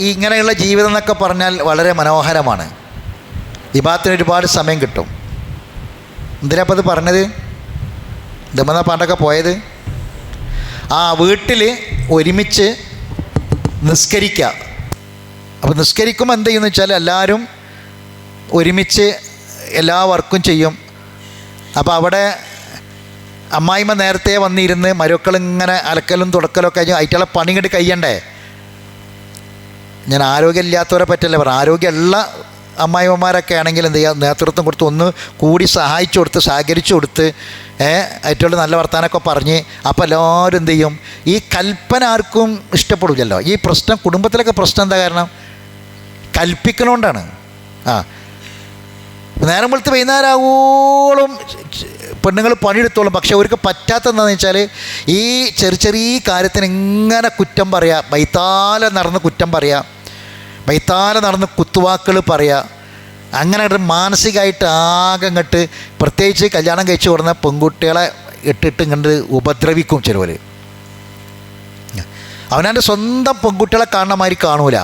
ഈ ഇങ്ങനെയുള്ള ജീവിതം എന്നൊക്കെ പറഞ്ഞാൽ വളരെ മനോഹരമാണ്. ഇബാദത്തിന് ഒരുപാട് സമയം കിട്ടും. എന്തിനാപ്പോൾ അത് പറഞ്ഞത്? ഇതെന്നാ പാട്ടൊക്കെ പോയത്? വീട്ടിൽ ഒരുമിച്ച് നിസ്കരിക്കുക. അപ്പോൾ നിസ്കരിക്കുമ്പോൾ എന്ത് ചെയ്യുമെന്ന് വെച്ചാൽ എല്ലാവരും ഒരുമിച്ച് എല്ലാ വർക്കും ചെയ്യും. അപ്പോൾ അവിടെ അമ്മായിമ്മ നേരത്തെ വന്നിരുന്ന് മരുക്കളിങ്ങനെ അലക്കലും തുടക്കലും ഒക്കെ കഴിഞ്ഞ് അയറ്റുള്ള പണി ഇങ്ങോട്ട് കഴിയണ്ടേ. ഞാൻ ആരോഗ്യമില്ലാത്തവരെ പറ്റല്ലേ പറഞ്ഞു. ആരോഗ്യമുള്ള അമ്മായിമ്മമാരൊക്കെ ആണെങ്കിൽ എന്ത് ചെയ്യുക, നേതൃത്വം കൊടുത്ത് ഒന്ന് കൂടി സഹായിച്ചു കൊടുത്ത് സഹകരിച്ചു കൊടുത്ത് ഏറ്റവും നല്ല വർത്താനമൊക്കെ പറഞ്ഞ്. അപ്പോൾ എല്ലാവരും എന്ത് ചെയ്യും? ഈ കൽപ്പന ആർക്കും ഇഷ്ടപ്പെടില്ലല്ലോ. ഈ പ്രശ്നം കുടുംബത്തിലൊക്കെ പ്രശ്നം എന്താ കാരണം? കൽപ്പിക്കണോണ്ടാണ്. നേരം വെളുത്ത് വൈകുന്നേരമാവോളം പെണ്ണുങ്ങൾ പണിയെടുത്തോളും. പക്ഷെ അവർക്ക് പറ്റാത്തതെന്താണെന്ന് വെച്ചാൽ ഈ ചെറിയ കാര്യത്തിന് ഇങ്ങനെ കുറ്റം പറയുക, വൈത്താലെ നടന്ന് കുറ്റം പറയുക, വൈത്താലെ നടന്ന് കുത്തുവാക്കുകൾ പറയുക. അങ്ങനെ മാനസികമായിട്ട് ആകെ ഇങ്ങോട്ട്, പ്രത്യേകിച്ച് കല്യാണം കഴിച്ച് കൊടുന്ന പെൺകുട്ടികളെ ഇട്ടിട്ട് ഇങ്ങോട്ട് ഉപദ്രവിക്കും ചിലവർ. അവനവൻ്റെ സ്വന്തം പെൺകുട്ടികളെ കാണുന്ന മാതിരി കാണൂല.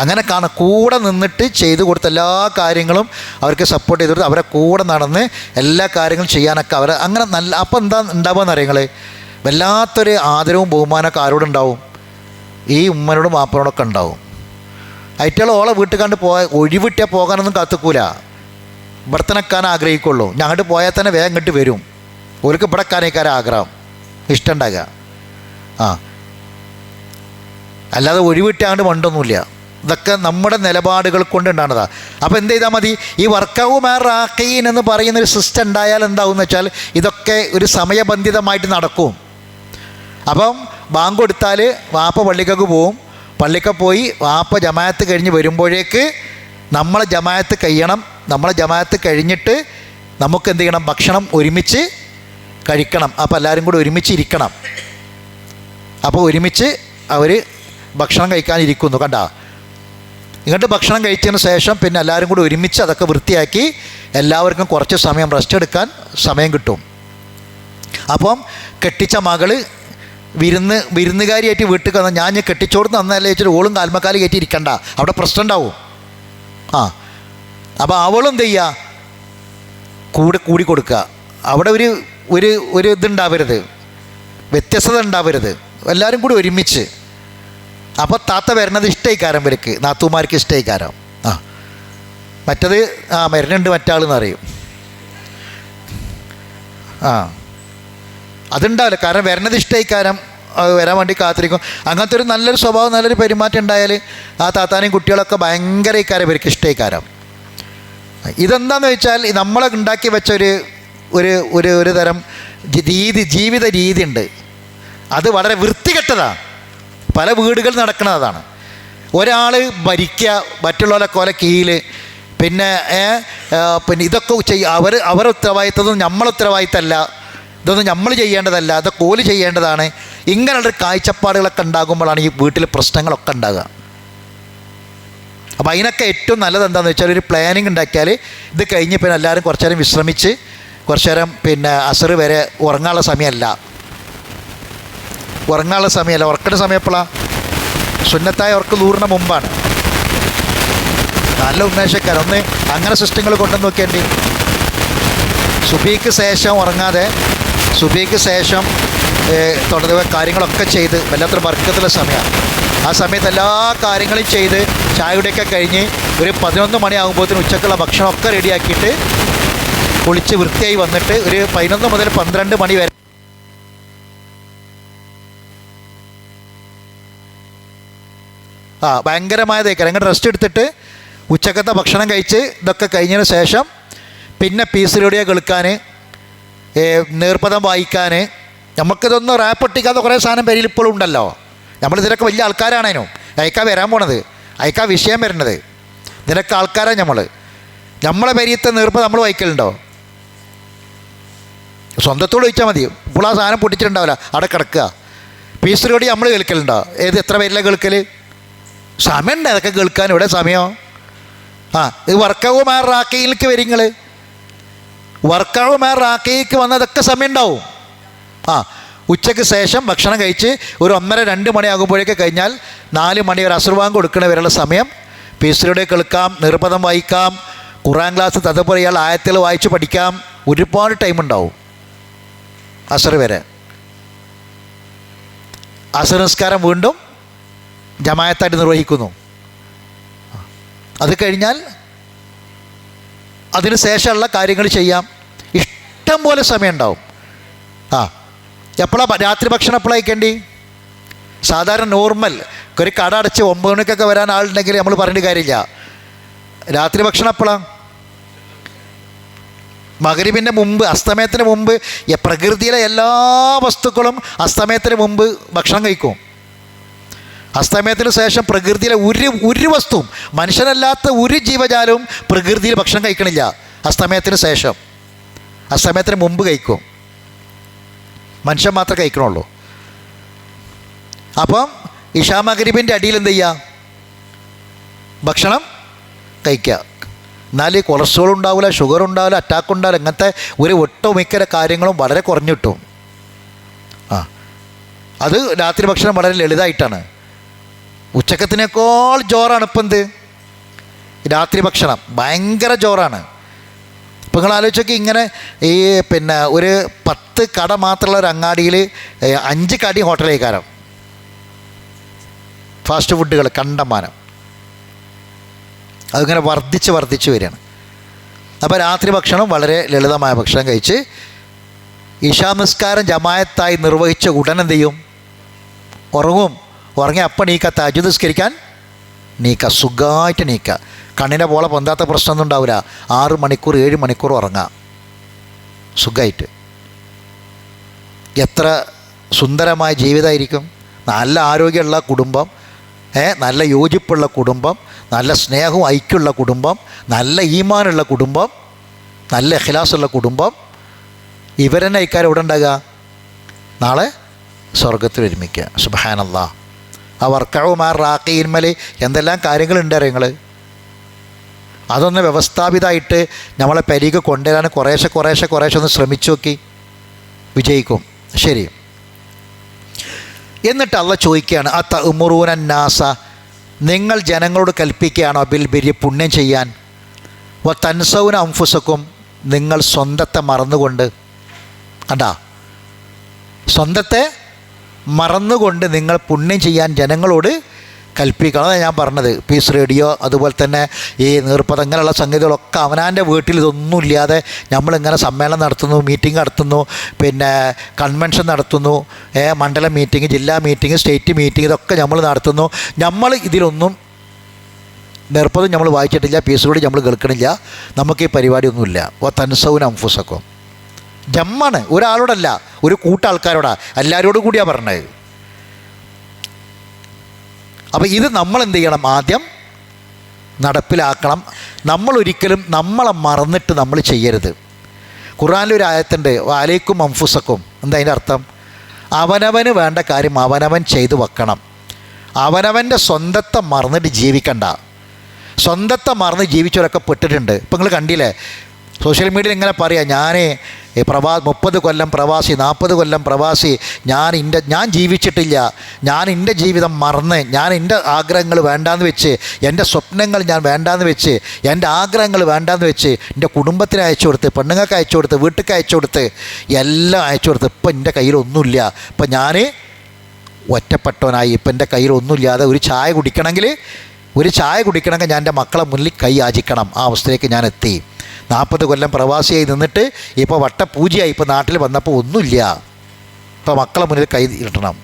അങ്ങനെ കൂടെ നിന്നിട്ട് ചെയ്തു കൊടുത്ത എല്ലാ കാര്യങ്ങളും അവർക്ക് സപ്പോർട്ട് ചെയ്ത് കൊടുത്ത് അവരെ കൂടെ നടന്ന് എല്ലാ കാര്യങ്ങളും ചെയ്യാനൊക്കെ അവർ അങ്ങനെ നല്ല. അപ്പോൾ എന്താ ഉണ്ടാവുക എന്നറിയങ്ങൾ? വല്ലാത്തൊരു ആദരവും ബഹുമാനമൊക്കെ ആരോടുണ്ടാവും? ഈ ഉമ്മനോടും മാപ്പനോടൊക്കെ ഉണ്ടാവും. അയറ്റുകൾ ഓളെ വീട്ടിൽ കണ്ട് ഒഴിവിട്ടിയാൽ പോകാനൊന്നും കാത്തുക്കൂല. ഇവിടെ തന്നെ നിൽക്കാൻ ആഗ്രഹിക്കുള്ളൂ. ഞങ്ങോട്ട് പോയാൽ തന്നെ വേഗം ഇങ്ങോട്ട് വരും. ഓർക്ക് ഇവിടെ നിൽക്കാനേക്കാരം ആഗ്രഹം, ഇഷ്ടം ഉണ്ടാകുക. അല്ലാതെ ഒഴിവിട്ട് അങ്ങോട്ട് മണ്ടൊന്നുമില്ല. ഇതൊക്കെ നമ്മുടെ നിലപാടുകൾ കൊണ്ടുണ്ടാകുന്നതാണ്. അപ്പോൾ എന്ത് ചെയ്താൽ മതി? ഈ വർക്കവും റാഖീൻ എന്ന് പറയുന്നൊരു സിസ്റ്റം ഉണ്ടായാൽ എന്താവും എന്ന് വെച്ചാൽ ഇതൊക്കെ ഒരു സമയബന്ധിതമായിട്ട് നടക്കും. അപ്പം ബാങ്ക് കൊടുത്താൽ വാപ്പ പള്ളിക്കൊക്കെ പോവും. പള്ളിക്ക് പോയി വാപ്പ ജമാഅത്ത് കഴിഞ്ഞ് വരുമ്പോഴേക്ക് നമ്മളെ ജമാഅത്ത് കഴിയണം. നമ്മളെ ജമാഅത്ത് കഴിഞ്ഞിട്ട് നമുക്ക് എന്ത് ചെയ്യണം? ഭക്ഷണം ഒരുമിച്ച് കഴിക്കണം. അപ്പോൾ എല്ലാവരും കൂടി ഒരുമിച്ച് ഇരിക്കണം. അപ്പോൾ ഒരുമിച്ച് അവർ ഭക്ഷണം കഴിക്കാനിരിക്കുന്നു. കണ്ട, ഇങ്ങോട്ട് ഭക്ഷണം കഴിച്ചതിന് ശേഷം പിന്നെ എല്ലാവരും കൂടി ഒരുമിച്ച് അതൊക്കെ വൃത്തിയാക്കി എല്ലാവർക്കും കുറച്ച് സമയം റെസ്റ്റ് എടുക്കാൻ സമയം കിട്ടും. അപ്പം കെട്ടിച്ച മകള് വിരുന്നുകാരിയായിട്ട് വീട്ടിൽ വന്നാൽ ഞാൻ കെട്ടിച്ചോടുന്ന് നന്നല്ലേ വെച്ചിട്ട് ഓളും കാൽമക്കാലി കയറ്റി ഇരിക്കണ്ട, അവിടെ പ്രശ്നം ഉണ്ടാവും. അപ്പോൾ അവളും എന്ത് ചെയ്യുക? കൂടി കൊടുക്കുക. അവിടെ ഒരു ഇതുണ്ടാവരുത്, വ്യത്യസ്തത ഉണ്ടാവരുത്, എല്ലാവരും കൂടി ഒരുമിച്ച്. അപ്പോൾ താത്ത വരുന്നത് ഇഷ്ടമായിക്കാരം, ഇവർക്ക് നാത്തൂമാർക്ക് ഇഷ്ടമായിക്കാരം. മറ്റത് മരുന്നുണ്ട് മറ്റാളെന്ന് അറിയും. അതുണ്ടാവില്ല, കാരണം വരുന്നത് ഇഷ്ടമായിക്കാരം. വരാൻ വേണ്ടി കാത്തിരിക്കും. അങ്ങനത്തെ ഒരു നല്ലൊരു സ്വഭാവം, നല്ലൊരു പെരുമാറ്റം ഉണ്ടായാൽ ആ താത്താനെയും കുട്ടികളൊക്കെ ഭയങ്കര ഇക്കാരം ഇവർക്ക് ഇഷ്ടമായിക്കാരം. ഇതെന്താണെന്ന് വെച്ചാൽ നമ്മളെ ഉണ്ടാക്കി വെച്ച ഒരു തരം ജീവിത രീതി ഉണ്ട്. അത് വളരെ വൃത്തികെട്ടതാണ്. പല വീടുകളിൽ നടക്കുന്നതാണ്. ഒരാൾ ഭരിക്കുക, മറ്റുള്ളവരൊക്കെ ഓലെ കീഴിൽ, പിന്നെ ഇതൊക്കെ അവരുടെ ഉത്തരവാദിത്തം നമ്മളെ ഉത്തരവാദിത്തമല്ല, ഇതൊന്നും നമ്മൾ ചെയ്യേണ്ടതല്ല, ഇതൊക്കെ ഓല് ചെയ്യേണ്ടതാണ്. ഇങ്ങനെയുള്ളൊരു കാഴ്ചപ്പാടുകളൊക്കെ ഉണ്ടാകുമ്പോഴാണ് ഈ വീട്ടിൽ പ്രശ്നങ്ങളൊക്കെ ഉണ്ടാകുക. അപ്പോൾ അതിനൊക്കെ ഏറ്റവും നല്ലത് എന്താണെന്ന് വെച്ചാൽ ഒരു പ്ലാനിങ് ഉണ്ടാക്കിയാൽ ഇത് കഴിഞ്ഞ് പിന്നെ എല്ലാവരും കുറച്ച് നേരം വിശ്രമിച്ച് കുറച്ച് നേരം പിന്നെ അസർ വരെ ഉറങ്ങാനുള്ള സമയമല്ല, ഉറക്കേണ്ട സമയം എപ്പോഴാണ്? സുന്നത്തായ ഉറക്ക് ലൂറിന് മുമ്പാണ്. നല്ല ഉന്മേഷക്കാരൻ ഒന്ന് അങ്ങനെ സിസ്റ്റങ്ങൾ കൊണ്ടുവന്ന് നോക്കേണ്ടി. സുബഹിക്ക് ശേഷം ഉറങ്ങാതെ സുബഹിക്ക് ശേഷം തുടങ്ങിയ കാര്യങ്ങളൊക്കെ ചെയ്ത് വല്ലാത്തൊരു ബർക്കത്തുള്ള സമയമാണ്. ആ സമയത്ത് എല്ലാ കാര്യങ്ങളും ചെയ്ത് ചായയുടെയൊക്കെ കഴിഞ്ഞ് ഒരു 11 മണിയാകുമ്പോഴത്തേന് ഉച്ചക്കുള്ള ഭക്ഷണമൊക്കെ റെഡിയാക്കിയിട്ട് കുളിച്ച് വൃത്തിയായി വന്നിട്ട് ഒരു 11 മുതൽ 12 മണി വരെ ഭയങ്കരമായതേക്കാരം. അങ്ങോട്ട് റെസ്റ്റ് എടുത്തിട്ട് ഉച്ചക്കത്തെ ഭക്ഷണം കഴിച്ച് ഇതൊക്കെ കഴിഞ്ഞതിന് ശേഷം പിന്നെ പീസ് റേഡിയോ കേൾക്കാൻ, നീർപ്പദം വായിക്കാൻ, നമുക്കിതൊന്നും റാപ്പൊട്ടിക്കാത്ത കുറേ സാധനം പേരിൽ ഇപ്പോഴും ഉണ്ടല്ലോ. നമ്മളിതിലൊക്കെ വലിയ ആൾക്കാരാണേനും അയക്കാ വരാൻ പോണത്, അയക്കാ വിഷയം വരുന്നത്. ഇതിനൊക്കെ ആൾക്കാരാണ് നമ്മളെ പേരിയത്തെ നീർപ്പദം നമ്മൾ വായിക്കലുണ്ടോ? സ്വന്തത്തോട് ചോദിച്ചാൽ മതി. ഇപ്പോൾ ആ സാധനം പൊട്ടിച്ചിട്ടുണ്ടാവില്ല, അവിടെ കിടക്കുക. പീസ് റേഡിയോ നമ്മൾ കേൾക്കലുണ്ടോ? എത്ര പേരിലാണ് കേൾക്കൽ? സമയമുണ്ട് അതൊക്കെ കേൾക്കാൻ. ഇവിടെ സമയം ഇത് വർക്കാവും ആ റാക്കയിലേക്ക് വരിങ്ങൾ. വർക്കാവും ആ റാക്കയിലേക്ക് വന്നതൊക്കെ സമയം ഉണ്ടാവും. ഉച്ചയ്ക്ക് ശേഷം ഭക്ഷണം കഴിച്ച് ഒരു 1:30-2 മണിയാകുമ്പോഴേക്ക് കഴിഞ്ഞാൽ 4 മണി വരെ അസ്ർ ബാങ്ക് കൊടുക്കണ വരെയുള്ള സമയം പീസ് റേഡിയോ കേൾക്കാം, നിർബന്ധം വായിക്കാം, ഖുർആൻ ക്ലാസ് തദബ്ബർ ചെയ്യാൻ ആയത്തുകൾ വായിച്ച് പഠിക്കാം. ഒരുപാട് ടൈം ഉണ്ടാവും അസ്ർ വരെ. അസ്ർ നിസ്കാരം വീണ്ടും ജമാഅത്തായിട്ട് നിർവഹിക്കുന്നു. അത് കഴിഞ്ഞാൽ അതിന് ശേഷമുള്ള കാര്യങ്ങൾ ചെയ്യാം. ഇഷ്ടം പോലെ സമയം ഉണ്ടാവും. എപ്പോഴാണ് രാത്രി ഭക്ഷണം എപ്പോഴാണ് കഴിക്കേണ്ടി? സാധാരണ നോർമൽ ഒരു കട അടച്ച് 9 മണിക്കൊക്കെ വരാൻ ആളുണ്ടെങ്കിൽ നമ്മൾ പറഞ്ഞിട്ട് കാര്യമില്ല. രാത്രി ഭക്ഷണം എപ്പോഴാണ്? മഗ്‌രിബിൻ്റെ മുമ്പ്, അസ്തമയത്തിന് മുമ്പ്. പ്രകൃതിയിലെ എല്ലാ വസ്തുക്കളും അസ്തമയത്തിന് മുമ്പ് ഭക്ഷണം കഴിക്കും. അസ്തമയത്തിന് ശേഷം പ്രകൃതിയിലെ ഒരു വസ്തുവും, മനുഷ്യനല്ലാത്ത ഒരു ജീവജാലവും പ്രകൃതിയിൽ ഭക്ഷണം കഴിക്കണില്ല അസ്തമയത്തിന് ശേഷം. അസ്തമയത്തിന് മുമ്പ് കഴിക്കും. മനുഷ്യൻ മാത്രമേ കഴിക്കണുള്ളൂ. അപ്പം ഇശാ മഗ്‌രിബിൻ്റെ അടിയിൽ എന്ത് ചെയ്യുക? ഭക്ഷണം കഴിക്കുക. എന്നാൽ കൊളസ്ട്രോൾ ഉണ്ടാവില്ല, ഷുഗർ ഉണ്ടാവില്ല, അറ്റാക്ക് ഉണ്ടാവില്ല. ഇങ്ങനത്തെ ഒരു ഒട്ടുമിക്ക കാര്യങ്ങളും വളരെ കുറഞ്ഞു കിട്ടും. അത് രാത്രി ഭക്ഷണം വളരെ ലളിതമായിട്ടാണ്. ഉച്ചക്കത്തിനേക്കാൾ ജോറാണ് ഇപ്പം എന്ത്? രാത്രി ഭക്ഷണം ഭയങ്കര ജോറാണ്. ഇപ്പം നിങ്ങൾ ആലോചിച്ചൊക്കെ ഇങ്ങനെ പിന്നെ ഒരു 10 കട മാത്രമുള്ള ഒരു അങ്ങാടിയിൽ 5 കടി ഹോട്ടലേക്കാരം, ഫാസ്റ്റ് ഫുഡുകൾ കണ്ടമാനം. അതിങ്ങനെ വർദ്ധിച്ച് വരികയാണ്. അപ്പോൾ രാത്രി ഭക്ഷണം വളരെ ലളിതമായ ഭക്ഷണം കഴിച്ച് ഇശാ നിസ്കാരം ജമാഅത്തായി നിർവഹിച്ച ഉടൻ എന്ത് ചെയ്യും? ഉറങ്ങും. ഉറങ്ങി അപ്പം നീക്കുക, തഹജ്ജുദ് നിസ്കരിക്കാൻ നീക്കുക, സുഖമായിട്ട് നീക്കുക. കണ്ണിനെ പോലെ പൊന്താത്ത പ്രശ്നമൊന്നും ഉണ്ടാവില്ല. 6 മണിക്കൂർ 7 മണിക്കൂർ ഉറങ്ങാം സുഖമായിട്ട്. എത്ര സുന്ദരമായ ജീവിതമായിരിക്കും. നല്ല ആരോഗ്യമുള്ള കുടുംബം, നല്ല യോജിപ്പുള്ള കുടുംബം, നല്ല സ്നേഹവും ഐക്യമുള്ള കുടുംബം, നല്ല ഈമാനുള്ള കുടുംബം, നല്ല ഇഖ്ലാസുള്ള കുടുംബം. ഇവരെന്നെ ഇക്കാര്യം എവിടെ ഉണ്ടാകുക? നാളെ സ്വർഗത്തിൽ ഒരുമിക്കുക. സുബ്ഹാനല്ലാഹ്. ആ വർക്കവും ആ റാഖയിന്മേൽ എന്തെല്ലാം കാര്യങ്ങളുണ്ട് അറിയങ്ങൾ. അതൊന്ന് വ്യവസ്ഥാപിതമായിട്ട് നമ്മളെ പരിക്ക് കൊണ്ടുവരാൻ കുറേശ്ശെ ഒന്ന് ശ്രമിച്ചു നോക്കി, വിജയിക്കും. ശരി. എന്നിട്ട് അള്ളാഹ് ചോദിക്കുകയാണ്, അതഅ്മുറൂന നാസ, നിങ്ങൾ ജനങ്ങളോട് കൽപ്പിക്കുകയാണോ ബിൽ ബിരി, പുണ്യം ചെയ്യാൻ, വതൻസൗന അൻഫുസക്കും, നിങ്ങൾ സ്വന്തത്തെ മറന്നുകൊണ്ട്. കണ്ടാ, സ്വന്തത്തെ മറന്നുകൊണ്ട് നിങ്ങൾ പുണ്യം ചെയ്യാൻ ജനങ്ങളോട് കൽപ്പിക്കണം. അതാണ് ഞാൻ പറഞ്ഞത്. പീസ് റേഡിയോ അതുപോലെ തന്നെ ഈ നീർപ്പത ഇങ്ങനെയുള്ള സംഗതികളൊക്കെ അവനാൻ്റെ വീട്ടിൽ ഇതൊന്നുമില്ലാതെ നമ്മളിങ്ങനെ സമ്മേളനം നടത്തുന്നു, മീറ്റിംഗ് നടത്തുന്നു, പിന്നെ കൺവെൻഷൻ നടത്തുന്നു, മണ്ഡലം മീറ്റിംഗ്, ജില്ലാ മീറ്റിംഗ്, സ്റ്റേറ്റ് മീറ്റിംഗ്, ഇതൊക്കെ നമ്മൾ നടത്തുന്നു. നമ്മൾ ഇതിലൊന്നും നിർപ്പതും നമ്മൾ വായിച്ചിട്ടില്ല, പീസ് റേഡിയോ നമ്മൾ കേൾക്കണില്ല, നമുക്ക് ഈ പരിപാടിയൊന്നുമില്ല. ഓ തൻസൗന അംഫുസക്കും ജമ്മാണ്. ഒരാളോടല്ല, ഒരു കൂട്ടാൾക്കാരോടാ, എല്ലാവരോടും കൂടിയാണ് പറഞ്ഞത്. അപ്പോൾ ഇത് നമ്മൾ എന്ത് ചെയ്യണം? ആദ്യം നടപ്പിലാക്കണം. നമ്മളൊരിക്കലും നമ്മളെ മറന്നിട്ട് നമ്മൾ ചെയ്യരുത്. ഖുർആനിലൊരു ആയത്തുണ്ട്, അലൈക്കും അംഫുസക്കും. എന്താ അതിൻ്റെ അർത്ഥം? അവനവന് വേണ്ട കാര്യം അവനവൻ ചെയ്തു വെക്കണം. അവനവൻ്റെ സ്വന്തത്തെ മറന്നിട്ട് ജീവിക്കണ്ട. സ്വന്തത്തെ മറന്ന് ജീവിച്ചവരൊക്കെ പെട്ടിട്ടുണ്ട്. ഇപ്പം നിങ്ങൾ കണ്ടില്ലേ സോഷ്യൽ മീഡിയയിൽ ഇങ്ങനെ പറയാം, ഞാൻ 30 കൊല്ലം പ്രവാസി, 40 കൊല്ലം പ്രവാസി, ഞാൻ ജീവിച്ചിട്ടില്ല, ഞാൻ എൻ്റെ ജീവിതം മറന്ന്, ഞാൻ എൻ്റെ ആഗ്രഹങ്ങൾ വേണ്ടാന്ന് വെച്ച്, എൻ്റെ സ്വപ്നങ്ങൾ ഞാൻ വേണ്ടാന്ന് വെച്ച്, എൻ്റെ ആഗ്രഹങ്ങൾ വേണ്ടാന്ന് വെച്ച് എൻ്റെ കുടുംബത്തിന് അയച്ചു കൊടുത്ത്, പെണ്ണുങ്ങൾക്ക് അയച്ചു കൊടുത്ത്, വീട്ടിലേക്ക് അയച്ചു കൊടുത്ത്, എല്ലാം അയച്ചു കൊടുത്ത്, ഇപ്പം എൻ്റെ കയ്യിലൊന്നുമില്ല. ഇപ്പം ഞാൻ ഒറ്റപ്പെട്ടവനായി. ഇപ്പം എൻ്റെ കയ്യിലൊന്നുമില്ലാതെ ഒരു ചായ കുടിക്കണമെങ്കിൽ ഞാൻ എൻ്റെ മക്കളെ മുന്നിൽ കൈ യാചിക്കണം. ആ അവസ്ഥയിലേക്ക് ഞാൻ എത്തി. 40 കൊല്ലം പ്രവാസിയായി നിന്നിട്ട് ഇപ്പോൾ വട്ടപൂജയായി. ഇപ്പോൾ നാട്ടിൽ വന്നപ്പോൾ ഒന്നുമില്ല. ഇപ്പോൾ മക്കളെ മുന്നിൽ കൈ ഇടണം.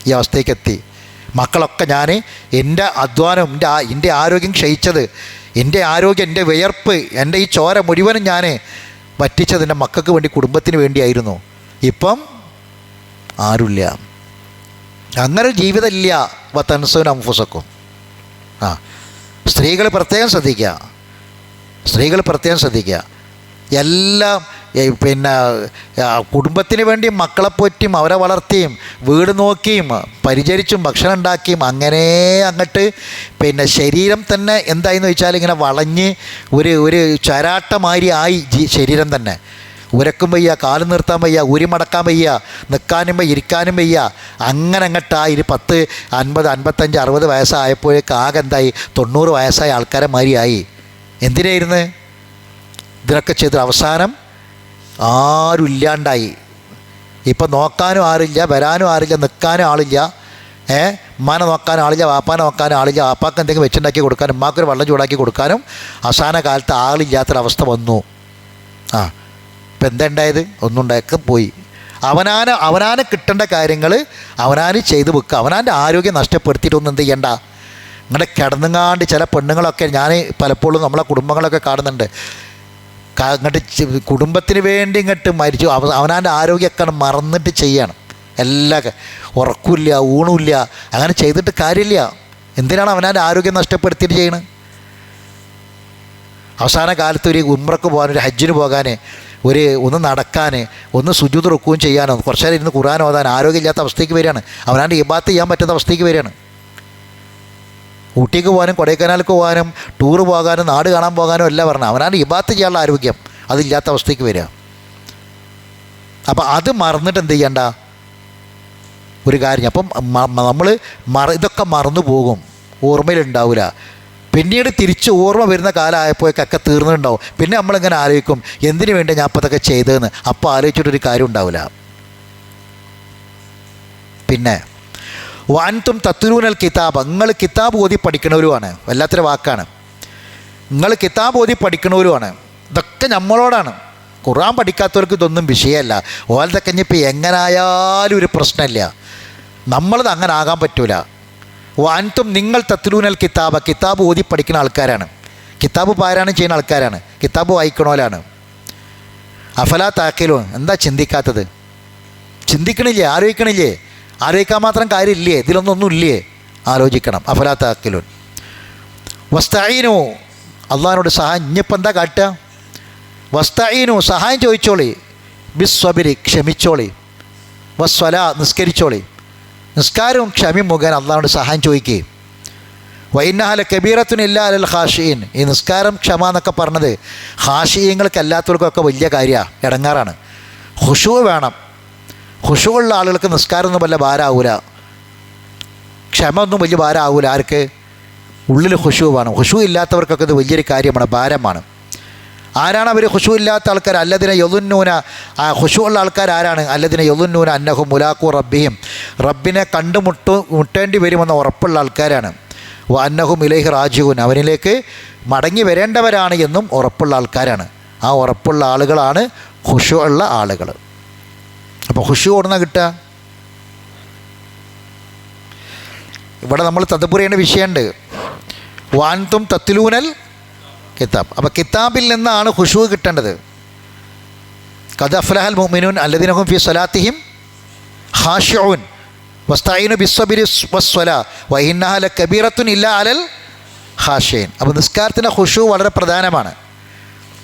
ഈ അവസ്ഥയ്ക്ക് എത്തി. മക്കളൊക്കെ ഞാൻ എൻ്റെ അധ്വാനം, എൻ്റെ ആരോഗ്യം ക്ഷയിച്ചത്, എൻ്റെ ആരോഗ്യം, എൻ്റെ വിയർപ്പ്, എൻ്റെ ഈ ചോര മുഴുവനും ഞാൻ വറ്റിച്ചത് എൻ്റെ മക്കൾക്ക് വേണ്ടി, കുടുംബത്തിന് വേണ്ടിയായിരുന്നു. ഇപ്പം ആരുമില്ല. അങ്ങനെ ജീവിതമില്ല. വത്തൻസൂൻ അംഫുസക്കും. സ്ത്രീകൾ പ്രത്യേകം ശ്രദ്ധിക്കുക. എല്ലാം പിന്നെ കുടുംബത്തിന് വേണ്ടി മക്കളെ പോറ്റിയും അവരെ വളർത്തിയും വീട് നോക്കിയും പരിചരിച്ചും ഭക്ഷണം ഉണ്ടാക്കിയും അങ്ങനെ അങ്ങോട്ട് പിന്നെ ശരീരം തന്നെ എന്തായെന്ന് വെച്ചാൽ ഇങ്ങനെ വളഞ്ഞ് ഒരു ചരാട്ടമാതിരി ആയി ശരീരം തന്നെ. ഉരക്കും വയ്യ, കാല് നിർത്താൻ വയ്യ, ഉരി മടക്കാൻ വയ്യ, നിൽക്കാനും വയ്യ, ഇരിക്കാനും വയ്യ. അങ്ങനെ അങ്ങോട്ടായി 10, 50, 55, 60 വയസ്സായപ്പോഴേക്ക് ആകെ എന്തായി 90 വയസ്സായ ആൾക്കാരെ മാതിരിയായി. എന്തിനായിരുന്നു ഇതിനൊക്കെ ചെയ്ത്? അവസാനം ആരും ഇല്ലാണ്ടായി. ഇപ്പം നോക്കാനും ആളില്ല, വരാനും ആളില്ല, നിൽക്കാനും ആളില്ല, ഉമ്മാനെ നോക്കാനും ആളില്ല, വാപ്പാനെ നോക്കാനും ആളില്ല, വാപ്പാക്ക് എന്തെങ്കിലും വെച്ചുണ്ടാക്കി കൊടുക്കാനും ഉമ്മാക്കൊരു വെള്ളം ചൂടാക്കി കൊടുക്കാനും അവസാന കാലത്ത് ആളില്ലാത്തൊരവസ്ഥ വന്നു. ഇപ്പം എന്താ ഉണ്ടായത്? ഒന്നും ഉണ്ടാക്കി പോയി. അവനാന് കിട്ടേണ്ട കാര്യങ്ങൾ അവനാന് ചെയ്ത് വെക്കുക. അവനാൻ്റെ ആരോഗ്യം നഷ്ടപ്പെടുത്തിയിട്ടൊന്നും എന്ത് ചെയ്യണ്ട. ഇങ്ങനെ കിടന്നുങ്ങാണ്ട് ചില പെണ്ണുങ്ങളൊക്കെ ഞാൻ പലപ്പോഴും നമ്മളെ കുടുംബങ്ങളൊക്കെ കാണുന്നുണ്ട്, ഇങ്ങോട്ട് കുടുംബത്തിന് വേണ്ടി ഇങ്ങോട്ട് മരിച്ചു അവനാൻ്റെ ആരോഗ്യമൊക്കെ മറന്നിട്ട് ചെയ്യണം. എല്ലാം ഉറക്കില്ല, ഊണുമില്ല, അങ്ങനെ ചെയ്തിട്ട് കാര്യമില്ല. എന്തിനാണ് അവനാൻ്റെ ആരോഗ്യം നഷ്ടപ്പെടുത്തിയിട്ട് ചെയ്യണം? അവസാന കാലത്ത് ഒരു ഉംറക്ക് പോകാൻ, ഒരു ഹജ്ജിന് പോകാൻ, ഒന്ന് നടക്കാൻ, ഒന്ന് സുജൂദ് റുക്കുകയും ചെയ്യാനോ, കുറച്ച് നേരം ഇരുന്ന് ഖുർആൻ ഓതാൻ ആരോഗ്യമില്ലാത്ത അവസ്ഥയ്ക്ക് വരികയാണ്. അവനാൻ്റെ ഇബാദത്ത് ചെയ്യാൻ പറ്റുന്ന അവസ്ഥയ്ക്ക് വരികയാണ്. ഊട്ടിക്ക് പോകാനും കൊടൈക്കനാലിലേക്ക് പോകാനും ടൂറ് പോകാനും നാട് കാണാൻ പോകാനും എല്ലാം പറഞ്ഞു. അവനാൻ്റെ ഇബാദത്ത് ചെയ്യാനുള്ള ആരോഗ്യം അതില്ലാത്ത അവസ്ഥയ്ക്ക് വരിക. അപ്പം അത് മറന്നിട്ട് എന്ത് ചെയ്യണ്ട ഒരു കാര്യം. അപ്പം നമ്മൾ ഇതൊക്കെ മറന്നു പോകും, ഓർമ്മയിലുണ്ടാവില്ല. പിന്നീട് തിരിച്ച് ഓർമ്മ വരുന്ന കാലമായപ്പോഴൊക്കെ തീർന്നിട്ടുണ്ടാവും. പിന്നെ നമ്മളിങ്ങനെ ആലോചിക്കും, എന്തിനു വേണ്ടി ഞാൻ അപ്പോൾ ഇതൊക്കെ ചെയ്തതെന്ന്. അപ്പോൾ ആലോചിച്ചിട്ടൊരു കാര്യം ഉണ്ടാവില്ല. പിന്നെ വാൻതും തത്തുലൂനൽ കിതാബ്, നിങ്ങൾ കിതാബ് ഓതി പഠിക്കണവരുമാണ്. വല്ലാത്തൊരു വാക്കാണ്. നിങ്ങൾ കിതാബ് ഓതി പഠിക്കണവരുമാണ്. ഇതൊക്കെ നമ്മളോടാണ്. ഖുർആൻ പഠിക്കാത്തവർക്ക് ഇതൊന്നും വിഷയമല്ല. ഓലതൊക്കെ ഇനിയിപ്പോൾ എങ്ങനായാലും ഒരു പ്രശ്നമില്ല. നമ്മളത് അങ്ങനെ ആകാൻ പറ്റൂല. വാൻതും നിങ്ങൾ തത്തുലൂനൽ കിതാബ് ഓതി പഠിക്കുന്ന ആൾക്കാരാണ്. കിതാബ് പാരായണം ചെയ്യുന്ന ആൾക്കാരാണ്. കിതാബ് വായിക്കണോലാണ്. അഫലാ താക്കിലൂൻ, എന്താ ചിന്തിക്കാത്തത്? ചിന്തിക്കണില്ലേ? ആലോചിക്കണില്ലേ? ആലോചിക്കാൻ മാത്രം കാര്യമില്ലേ? ഇതിലൊന്നും ഇല്ലേ? ആലോചിക്കണം. അഫലാ താക്കിലൂൻ. വസ്തഈനു, അള്ളാഹിനോട് സഹായം. ഇനിയിപ്പോൾ എന്താ കാട്ടുക? വസ്തഈനു, സഹായം ചോദിച്ചോളി. ബിസ്വബിരി, ക്ഷമിച്ചോളി. വസ്വലാ, നിസ്കരിച്ചോളി. നിസ്കാരവും ക്ഷമയും മുഖേന അള്ളാഹുവിനോട് സഹായം ചോദിക്കുകയും. വൈന്നഹല കബീറത്തുൻ ഇല്ലാ അലൽ ഖാഷിഈൻ, ഈ നിസ്കാരം ക്ഷമ എന്നൊക്കെ പറഞ്ഞത് ഖാഷിഈങ്ങൾക്ക് അല്ലാത്തവർക്കൊക്കെ വലിയ കാര്യമാണ്, ഇടങ്ങാറാണ്. ഖുശൂ വേണം. ഖുശൂ ഉള്ള ആളുകൾക്ക് നിസ്കാരം ഒന്നും വല്ല ഭാരമാവൂല, ക്ഷമ ഒന്നും വലിയ ഭാരമാവൂല. ആർക്ക്? ഉള്ളിൽ ഖുശൂ വേണം. ഖുശൂ ഇല്ലാത്തവർക്കൊക്കെ ഇത് വലിയൊരു കാര്യമാണ്, ഭാരമാണ്. ആരാണ് അവർ? ഖുശൂ ഇല്ലാത്ത ആൾക്കാർ. അല്ലദിന യളുന്നൂന, ഖുശൂ ഉള്ള ആൾക്കാർ ആരാണ്? അല്ലദിന യളുന്നൂന അന്നഹും മുലാഖു റബ്ബിഹിം, റബ്ബിനെ മുട്ടേണ്ടി വരുമെന്ന ഉറപ്പുള്ള ആൾക്കാരാണ്. വഅന്നഹും ഇലൈഹി റാജിഊൻ, അവനിലേക്ക് മടങ്ങി വരേണ്ടവരാണ് എന്നും ഉറപ്പുള്ള ആൾക്കാരാണ്. ആ ഉറപ്പുള്ള ആളുകളാണ് ഖുശൂ ഉള്ള ആളുകൾ. അപ്പോൾ ഖുശൂ എവിടുന്ന കിട്ടുക? ഇവിടെ നമ്മൾ തദബ്ബുർ ചെയ്യേണ്ട വിഷയമുണ്ട്. വാൻതും തത്ലൂനൽ കിതാബ്. അപ്പോൾ കിതാബിൽ നിന്നാണ് ഖുശൂ കിട്ടേണ്ടത്. ഖദ് അഫ്ലഹൽ മുഅ്മിനൂൻ അല്ലദീന ഹും ഫീ സ്വലാത്തിഹിം ഖാശിഊൻ വസ്തഈനു ബിസ്സബ്രി വസ്സലാ വഇന്നഹാ ലകബീറത്തുൻ ഇല്ലാ അലൽ ഖാശിഈൻ. അപ്പോൾ നിസ്കാരത്തിൻ്റെ ഖുശൂ വളരെ പ്രധാനമാണ്.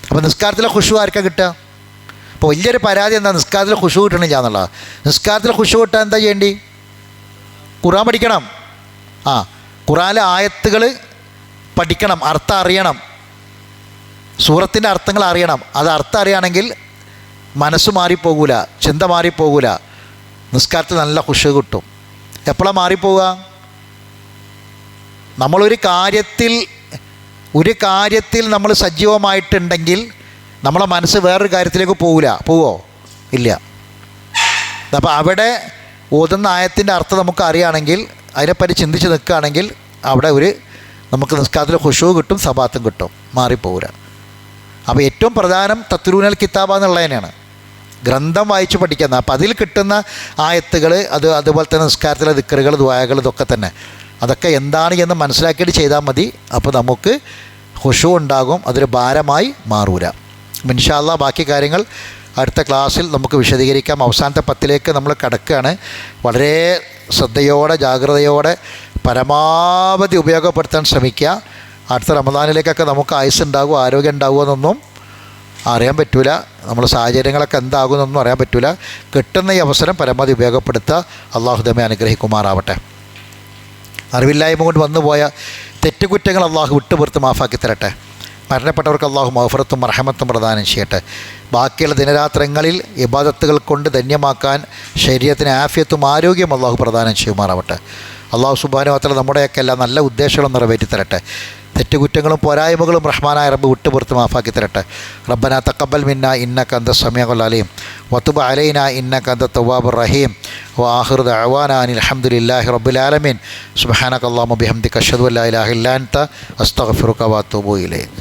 അപ്പോൾ നിസ്കാരത്തിലെ ഖുശൂ ആർക്കാ കിട്ടുക? അപ്പോൾ വലിയൊരു പരാതി എന്താ? നിസ്കാരത്തിൽ ഖുശൂ കിട്ടണില്ല എന്നുള്ളത്. നിസ്കാരത്തിൽ ഖുശൂ കിട്ടാൻ എന്താ ചെയ്യേണ്ടി? ഖുർആൻ പഠിക്കണം. ഖുർആനിലെ ആയത്തുകൾ പഠിക്കണം, അർത്ഥം അറിയണം, സൂറത്തിൻ്റെ അർത്ഥങ്ങൾ അറിയണം. അത് അർത്ഥം അറിയുകയാണെങ്കിൽ മനസ്സ് മാറിപ്പോകൂല, ചിന്ത മാറിപ്പോകൂല, നിസ്കാരത്തിൽ നല്ല ഖുശൂ കിട്ടും. എപ്പോഴാണ് മാറിപ്പോവുക? നമ്മളൊരു കാര്യത്തിൽ നമ്മൾ സജീവമായിട്ടുണ്ടെങ്കിൽ നമ്മളെ മനസ്സ് വേറൊരു കാര്യത്തിലേക്ക് പോവോ? ഇല്ല. അപ്പോൾ അവിടെ ഓതുന്ന ആയത്തിൻ്റെ അർത്ഥം നമുക്ക് അറിയുകയാണെങ്കിൽ, അതിനെപ്പറ്റി ചിന്തിച്ച് നിൽക്കുകയാണെങ്കിൽ അവിടെ നമുക്ക് നിസ്കാരത്തിൽ ഖുശൂ കിട്ടും, സബാത്തും കിട്ടും, മാറിപ്പോകൂല. അപ്പോൾ ഏറ്റവും പ്രധാനം തത്ലൂനൽ കിതാബ എന്നുള്ളത് തന്നെയാണ്, ഗ്രന്ഥം വായിച്ച് പഠിക്കുന്നത്. അപ്പോൾ അതിൽ കിട്ടുന്ന ആയത്തുകൾ, അതുപോലെ തന്നെ നിസ്കാരത്തിലെ ദിക്റുകൾ, ദുആകൾ, ഇതൊക്കെ തന്നെ അതൊക്കെ എന്താണ് എന്ന് മനസ്സിലാക്കിയിട്ട് ചെയ്താൽ മതി. അപ്പോൾ നമുക്ക് ഖുശൂ ഉണ്ടാകും, അതൊരു ഭാരമായി മാറൂല. ഇൻഷാ അല്ലാഹ് ബാക്കി കാര്യങ്ങൾ അടുത്ത ക്ലാസ്സിൽ നമുക്ക് വിശദീകരിക്കാം. അവസാനത്തെ 10ലേക്ക് നമ്മൾ കടക്കുകയാണ്. വളരെ ശ്രദ്ധയോടെ, ജാഗ്രതയോടെ പരമാവധി ഉപയോഗപ്പെടുത്താൻ ശ്രമിക്കുക. അടുത്ത റമദാനിലേക്കൊക്കെ നമുക്ക് ആയുസ് ഉണ്ടാകുമോ, ആരോഗ്യം ഉണ്ടാകുമോ എന്നൊന്നും അറിയാൻ പറ്റില്ല. നമ്മുടെ സാഹചര്യങ്ങളൊക്കെ എന്താകുമെന്നൊന്നും അറിയാൻ പറ്റില്ല. കിട്ടുന്ന ഈ അവസരം പരമാവധി ഉപയോഗപ്പെടുത്തുക. അള്ളാഹു നമ്മെ അനുഗ്രഹിക്കുമാറാവട്ടെ. അറിവില്ലായ്മ കൊണ്ട് വന്നുപോയ തെറ്റുകുറ്റങ്ങൾ അള്ളാഹു വിട്ടുപുറത്ത് മാഫാക്കി തരട്ടെ. മരണപ്പെട്ടവർക്ക് അള്ളാഹു മഗ്ഫിറത്തും റഹ്മത്തും പ്രദാനം ചെയ്യട്ടെ. ബാക്കിയുള്ള ദിനരാത്രങ്ങളിൽ ഇബാദത്തുകൾ കൊണ്ട് ധന്യമാക്കാൻ ശരീരത്തിന് ആഫിയത്തും ആരോഗ്യം അള്ളാഹു പ്രദാനം ചെയ്യുമാറാവട്ടെ. അള്ളാഹു സുബ്ഹാനഹു വ തആല നമ്മുടെയൊക്കെ എല്ലാ നല്ല ഉദ്ദേശങ്ങളും നിറവേറ്റി തരട്ടെ. തെറ്റുകുറ്റങ്ങളും പോരായ്മകളും റഹ്മാനായ റബ്ബ് വിട്ടുപുറത്ത് മാഫാക്കി തരട്ടെ. റബ്ബനാ തഖബ്ബൽ മിന്നാ ഇന്നക അന്ത സമീഉൽ അലീം വതുബ് അലൈനാ ഇന്നക അന്ത തവ്വാബുർ റഹീം വആഖിറു ദഅവാനാ അനിൽ ഹംദുലില്ലാഹി റബ്ബിൽ ആലമീൻ സുബ്ഹാനക അല്ലാഹുമ്മ ബിഹംദിക അഷ്ഹദു അൻ ലാ ഇലാഹ ഇല്ലാ അൻത അസ്തഗ്ഫിറുക വഅതൂബു ഇലൈക്.